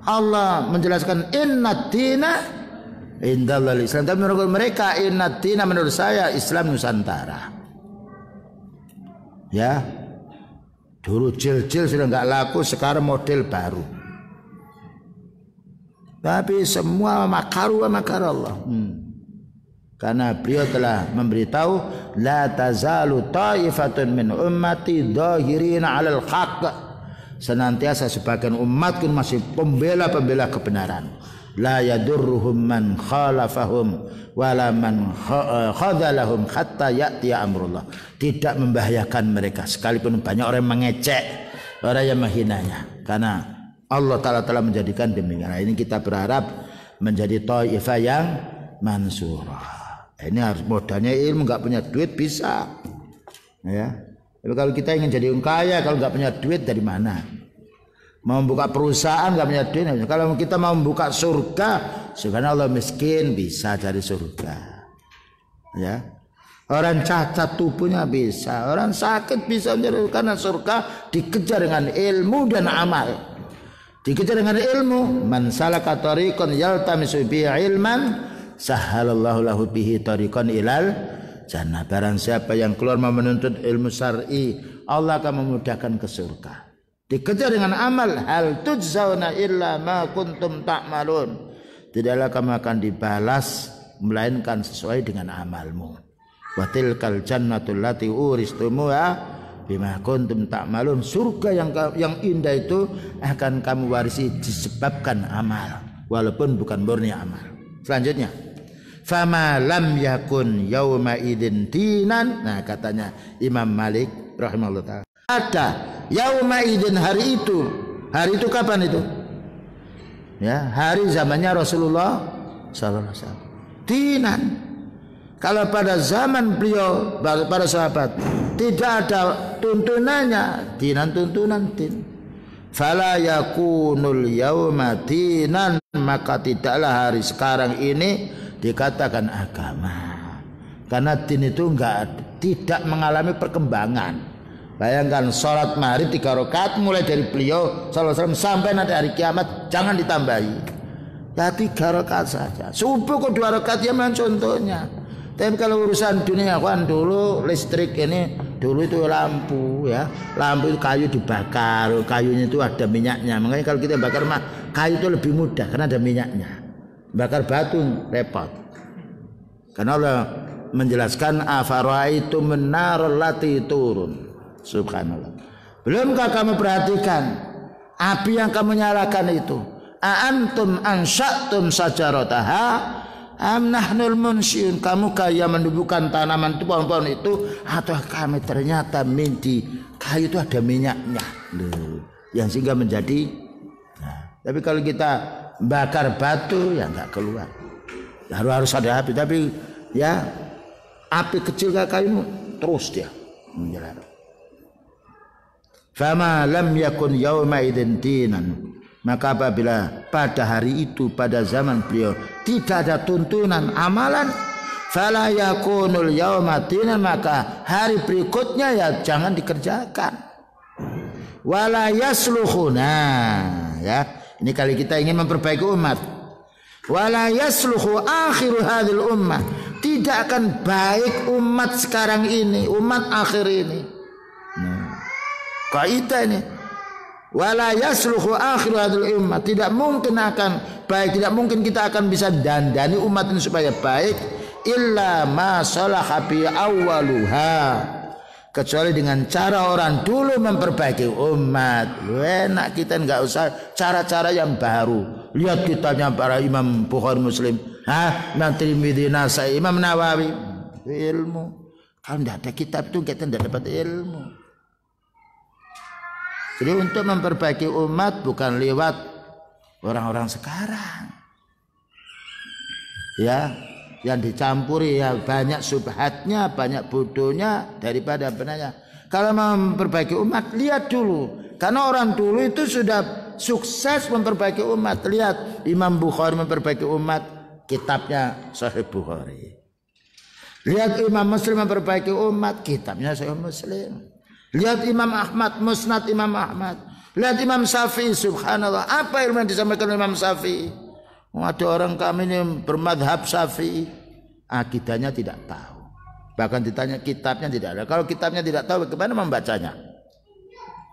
Allah menjelaskan inna dina indallal Islam, tapi menurut mereka inna dina, menurut saya Islam Nusantara. Ya, dulu jil-jil sudah nggak laku, sekarang model baru. Tapi semua makar Allah. Karena beliau telah memberitahu, la tazalu ta'ifatun min ummati dhahirina 'alal haqq. Senantiasa sebagian umatku masih pembela kebenaran. La yadurruhum man khalafahum wala man khadalahum hatta ya'tiya amrullah. Tidak membahayakan mereka sekalipun banyak orang yang mengecek, orang yang menghinanya, karena Allah Ta'ala telah menjadikan demikian. Nah, ini kita berharap menjadi taifah yang mansurah. Ini harus modalnya ilmu, nggak punya duit bisa, ya. Tapi kalau kita ingin jadi orang kaya, kalau nggak punya duit dari mana? Mau membuka perusahaan nggak punya duit. Kalau kita mau membuka surga, subhanallah, miskin bisa dari surga, ya. Orang cacat tubuhnya bisa, orang sakit bisa, karena surga dikejar dengan ilmu dan amal. Dikejar dengan ilmu, man salaka tariqan yaltamisu bihi ilman sahhalallahu lahu bihi tariqan ilal jannah. Barang siapa yang keluar menuntut ilmu syar'i, Allah akan memudahkan ke surga. Dikejar dengan amal, hal tujzauna illa ma kuntum ta'malun. Tidaklah kamu akan dibalas melainkan sesuai dengan amalmu. Wa tilkal jannatul lati uristumuha bima kuntum ta'malun. Surga yang indah itu akan kamu warisi disebabkan amal, walaupun bukan murni amal. Selanjutnya, fama lam yakun yauma idin dinan. Nah, katanya Imam Malik rahimahullah ta'ala, ada yauma idin, hari itu kapan itu? Ya, hari zamannya Rasulullah sallallahu alaihi wasallam. Dinan. Kalau pada zaman beliau, para sahabat, tidak ada tuntunannya, dinan, tuntunan din. Fala yakunul yauma dinan, maka tidaklah hari sekarang ini dikatakan agama. Karena din itu tidak mengalami perkembangan. Bayangkan sholat maghrib 3 rakaat mulai dari beliau sallallahu alaihi wasallam sampai nanti hari kiamat, jangan ditambahi. Ya 3 rakaat saja. Subuh kok 2 rakaat, ya memang contohnya. Tapi kalau urusan dunia kan dulu listrik ini Dulu itu lampu ya. Lampu itu kayu dibakar, kayunya itu ada minyaknya. Makanya kalau kita bakar kayu itu lebih mudah karena ada minyaknya. Bakar batu repot. Karena Allah menjelaskan afaraitu menarul lati turun. Subhanallah. Belumkah kamu perhatikan api yang kamu nyalakan itu? Aantum ansyatum sajarataha am nahnul munsyiun, kamu kaya menumbuhkan tanaman itu, pohon-pohon itu, atau kami ternyata minti kayu itu ada minyaknya yang sehingga menjadi. Nah, tapi kalau kita bakar batu ya nggak keluar, harus ada api. Tapi ya api kecil kayak kayu terus dia menjalar. Fama lam yakun yauma idzin dinan, maka apabila pada hari itu, pada zaman beliau tidak ada tuntunan amalan, fala yakunul yauma dinan, maka hari berikutnya ya jangan dikerjakan. Wala yasluhuna, ya ini kali kita ingin memperbaiki umat. Wala yasluhu akhiru hadhil ummah, tidak akan baik umat sekarang ini, umat akhir ini. Nah, kaidah ini. Wala yasluhu akhiru hadhil ummah, tidak mungkin akan baik, tidak mungkin kita akan bisa dandani umat ini supaya baik illa ma salaha bi awwaluha, kecuali dengan cara orang dulu memperbaiki umat. Enak kita enggak usah cara-cara yang baru. Lihat kitabnya para Imam Bukhari Muslim, Imam Tirmidzi, Nasai, Imam Nawawi, ilmu. Kalau enggak ada kitab itu kita enggak dapat ilmu. Jadi untuk memperbaiki umat bukan lewat orang-orang sekarang. Ya, yang dicampuri ya banyak subhatnya, banyak bodohnya daripada benarnya. Kalau mau memperbaiki umat, lihat dulu. Karena orang dulu itu sudah sukses memperbaiki umat. Lihat Imam Bukhari memperbaiki umat, kitabnya Sahih Bukhari. Lihat Imam Muslim memperbaiki umat, kitabnya Sahih Muslim. Lihat Imam Ahmad, Musnad Imam Ahmad. Lihat Imam Syafi'i, subhanallah. Apa ilmu yang disampaikan Imam Syafi'i? Ada orang kami ini bermadhab Syafi'i, akidahnya tidak tahu. Bahkan ditanya kitabnya tidak ada. Kalau kitabnya tidak tahu, bagaimana membacanya?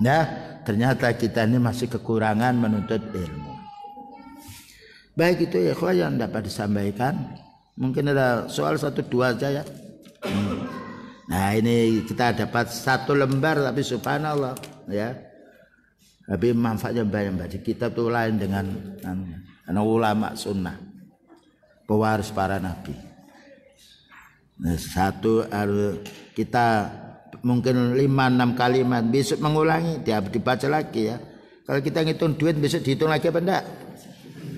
Nah, ternyata kita ini masih kekurangan menuntut ilmu. Baik itu ya, yang dapat disampaikan. Mungkin ada soal 1-2 aja ya. Nah ini kita dapat 1 lembar tapi subhanallah ya. Tapi manfaatnya banyak. Di kitab itu lain dengan ulama sunnah, pewaris para nabi. Nah, kita mungkin 5-6 kalimat besok mengulangi, dia dibaca lagi ya. Kalau kita ngitung duit besok dihitung lagi apa enggak?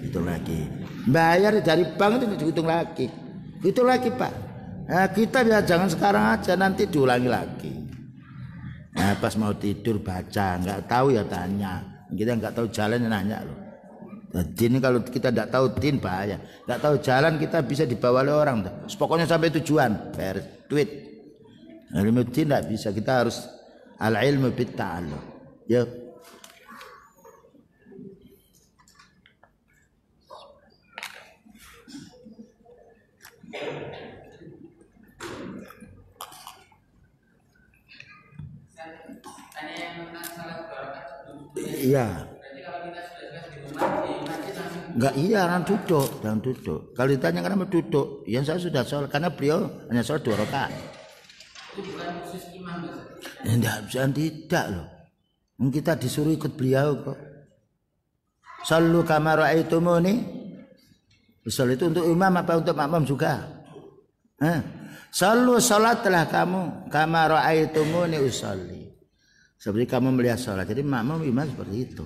Hitung lagi. Bayar dari bank itu dihitung lagi. Hitung lagi Pak. Nah, kita ya jangan sekarang aja, nanti diulangi lagi. Nah, pas mau tidur baca, nggak tahu ya tanya. Kita nggak tahu jalan nanya loh. Jadi ini kalau kita tidak tahu din bahaya. Nggak tahu jalan kita bisa dibawa oleh orang. Pokoknya sampai tujuan, bayar duit. Ilmu din tidak bisa. Kita harus al ilmu bit ta'allum. Ya. Iya. Enggak, iya, jangan duduk. Kalau ditanya kenapa duduk, ya saya sudah sholat karena beliau hanya sholat 2 rakaat. Itu bukan khusus imam, Mas. Tidak loh. Kita disuruh ikut beliau kok. Sallu kama ra'aitumuni. Sholat itu untuk imam apa untuk makmum juga? Sallu, sholatlah kamu kama ra'aitumuni usolli. Seperti kamu melihat sholat. Jadi makmum imam seperti itu.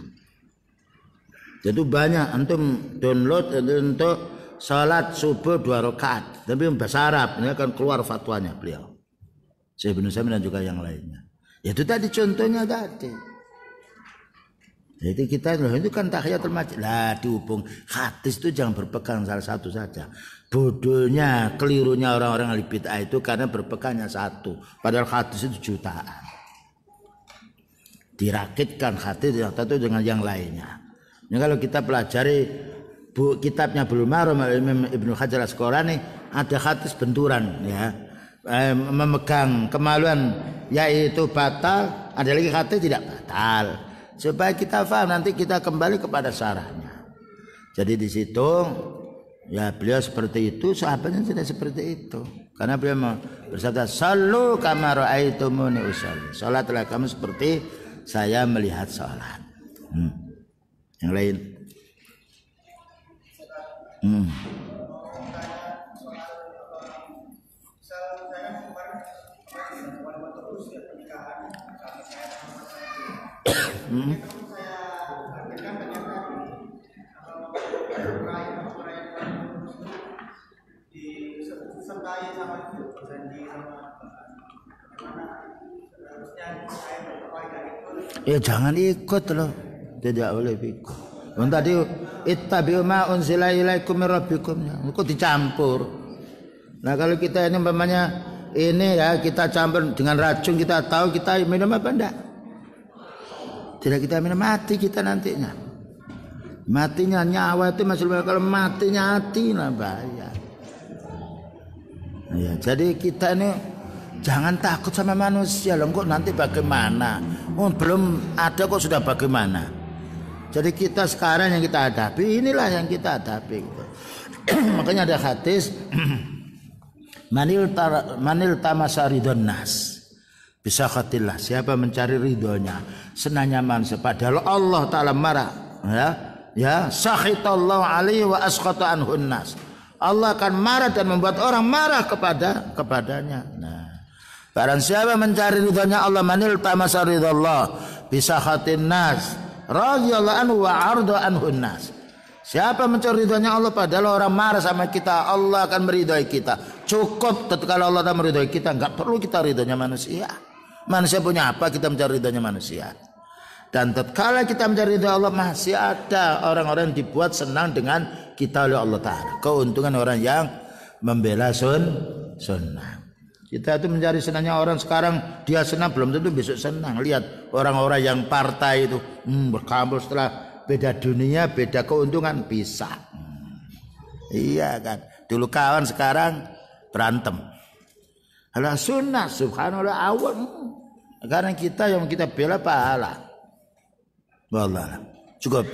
Jadi banyak antum download untuk sholat subuh 2 rakaat. Tapi bahasa Arab ini akan keluar fatwanya beliau. Syekh Ibnu Utsaimin dan juga yang lainnya. Ya itu tadi contohnya tadi. Jadi kita itu kan tahiyatul masjid. Lah dihubung hadis itu jangan berpegang salah satu saja. Bodohnya, kelirunya orang-orang ahli bid'ah itu karena berpegangnya satu. Padahal hadis itu jutaan. Dirakitkan hadis yang satu dengan yang lainnya. Ini kalau kita pelajari kitabnya Bulughul Maram Imam Ibnu Hajar Al-Asqalani, ada hadis benturan ya, memegang kemaluan yaitu batal, ada lagi kata tidak batal. Supaya kita paham, nanti kita kembali kepada syarahnya. Jadi di situ ya beliau seperti itu, sahabatnya tidak seperti itu. Karena beliau bersabda, "Shallu kama ra'aitumuni usolli." Salatlah kamu seperti saya melihat salat. Yang lain. Ya jangan ikut loh, tidak boleh ikut. Tadi ittabi'u ma unzila ilaikum min rabbikum, kok dicampur. Nah kalau kita ini umpamanya ini ya kita campur dengan racun, kita tahu kita minum apa enggak? Tidak kita minum, mati kita nantinya. Matinya nyawa itu masih kalau matinya hati lah bahaya. Ya, jadi kita ini jangan takut sama manusia loh, kok nanti bagaimana? Oh, belum ada kok sudah bagaimana? Jadi kita sekarang yang kita hadapi, inilah yang kita hadapi. Makanya ada hadis manil tamasa ridon nas bisa khatillah, siapa mencari ridhonya senanya manusia, padahal Allah Ta'ala marah ya sakhitallahu alaihi wa askhata anhun nas. Allah akan marah dan membuat orang marah kepadanya. Nah, barang siapa mencari ridhonya Allah, manil tamasa ridallah bisa khatin nas radhiyallahu anhu wa arda anhun nas. Siapa mencari ridhonya Allah padahal orang marah sama kita, Allah akan meridhai kita. Cukup kalau Allah akan meridhai kita, enggak perlu kita ridhonya manusia. Manusia punya apa kita mencari ridhonya manusia? Dan tatkala kita mencari ridha Allah, masih ada orang-orang yang dibuat senang dengan kita oleh Allah Ta'ala. Keuntungan orang yang membela sunnah. Kita itu mencari senangnya orang sekarang, dia senang belum tentu besok senang. Lihat orang-orang yang partai itu berkumpul setelah beda dunia, beda keuntungan, bisa. Iya kan. Dulu kawan, sekarang berantem. Alah sunnah, subhanallah awal. Karena kita yang kita bela pahala. Wallah. Cukup.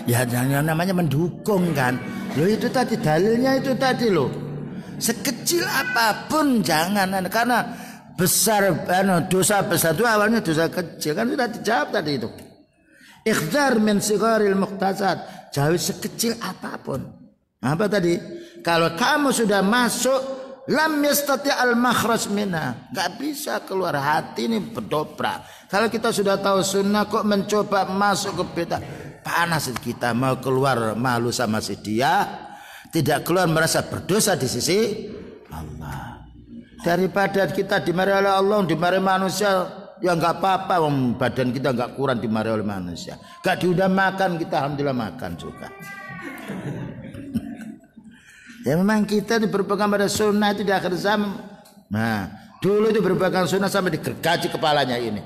Ya jangan namanya mendukung kan. Loh itu tadi dalilnya itu tadi loh. Sekecil apapun jangan, karena besar dosa besar itu awalnya dosa kecil kan sudah dijawab tadi itu. Ikhdar min sigharil muqtasad, jauh sekecil apapun. Apa tadi? Kalau kamu sudah masuk lam yastati al makhraj minha, enggak bisa keluar, hati ini berdobrak. Kalau kita sudah tahu sunnah kok mencoba masuk ke bid'ah, panas kita mau keluar malu sama si dia, tidak keluar merasa berdosa di sisi Allah. Daripada kita dimarahi oleh Allah, dimarahi manusia, ya enggak apa-apa, badan kita enggak kurang dimarahi oleh manusia. Enggak diundang makan, kita alhamdulillah makan juga. Ya memang kita berpegang pada sunnah itu di akhir zaman. Nah, dulu itu berpegang sunnah sampai digergaji kepalanya ini.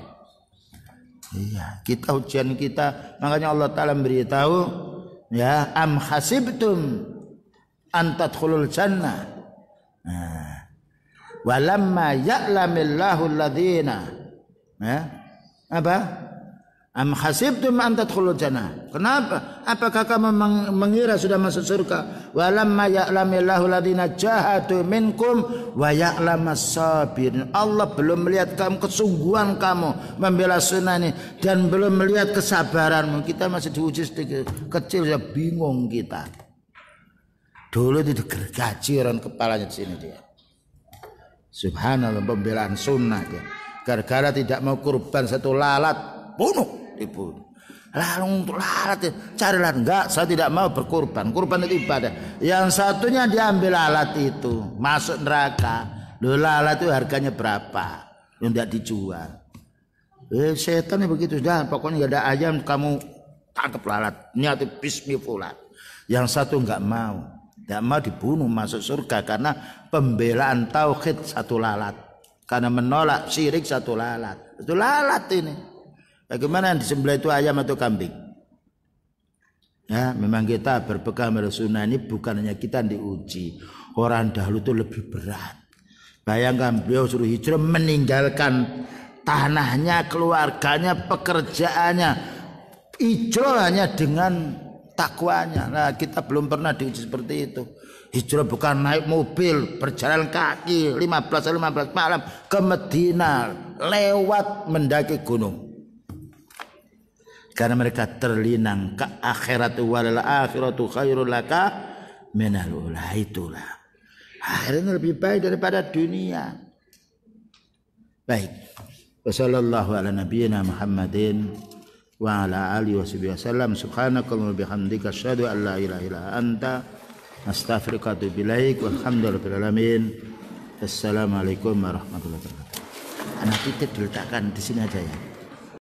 Iya, kita ujian kita. Makanya Allah Ta'ala memberitahu, ya, am hasibtum an tadkhulul jannah. Nah, walamma ya'lamillahu alladhina. Ya, apa? Am hasibtum an tadkhulul jannah. Kenapa? Apakah kamu mengira sudah masuk surga? Walamma ya'lamillahu alladhina jahadu minkum wa ya'lamas sabirin. Allah belum melihat kamu, kesungguhan kamu membela sunnah ini, dan belum melihat kesabaranmu. Kita masih diuji sedikit kecil, ya bingung kita. Dulu itu digergaji orang kepalanya di sini dia. Subhanallah, pembelaan sunnah dia. Gara-gara tidak mau kurban satu lalat, bunuh. Dibunuh. Lalu untuk lalat cari lalat, enggak, saya tidak mau berkurban. Kurban itu ibadah. Yang satunya diambil lalat itu, masuk neraka. Loh, lalat itu harganya berapa? Tidak dijual. Setan begitu dah, pokoknya ada ayam kamu tangkap lalat, niat bismi fulan. Yang satu enggak mau dibunuh, masuk surga karena pembelaan tauhid satu lalat. Karena menolak syirik satu lalat. Itu lalat ini. Bagaimana yang disembelih itu ayam atau kambing? Ya, memang kita berpegang pada sunnah ini bukan hanya kita diuji. Orang dahulu itu lebih berat. Bayangkan beliau suruh hijrah meninggalkan tanahnya, keluarganya, pekerjaannya. Hijrah hanya dengan takwanya. Nah, kita belum pernah diuji seperti itu. Hijrah bukan naik mobil, berjalan kaki 15 malam ke Madinah, lewat mendaki gunung. Karena mereka terlinang ke akhirat, walal akhiratu khairul laka minal ula. Itulah akhirnya lebih baik daripada dunia. Baik. Wassallallahu ala nabiyyina Muhammadin wa ala alihi wasallam. Subhanakallahumma bihamdika asyhadu an la ilaha illa anta astaghfiruka wa atubu ilaik. Walhamdulillahirabbil alamin. Assalamualaikum warahmatullahi wabarakatuh. Anak titip diletakkan di sini aja ya.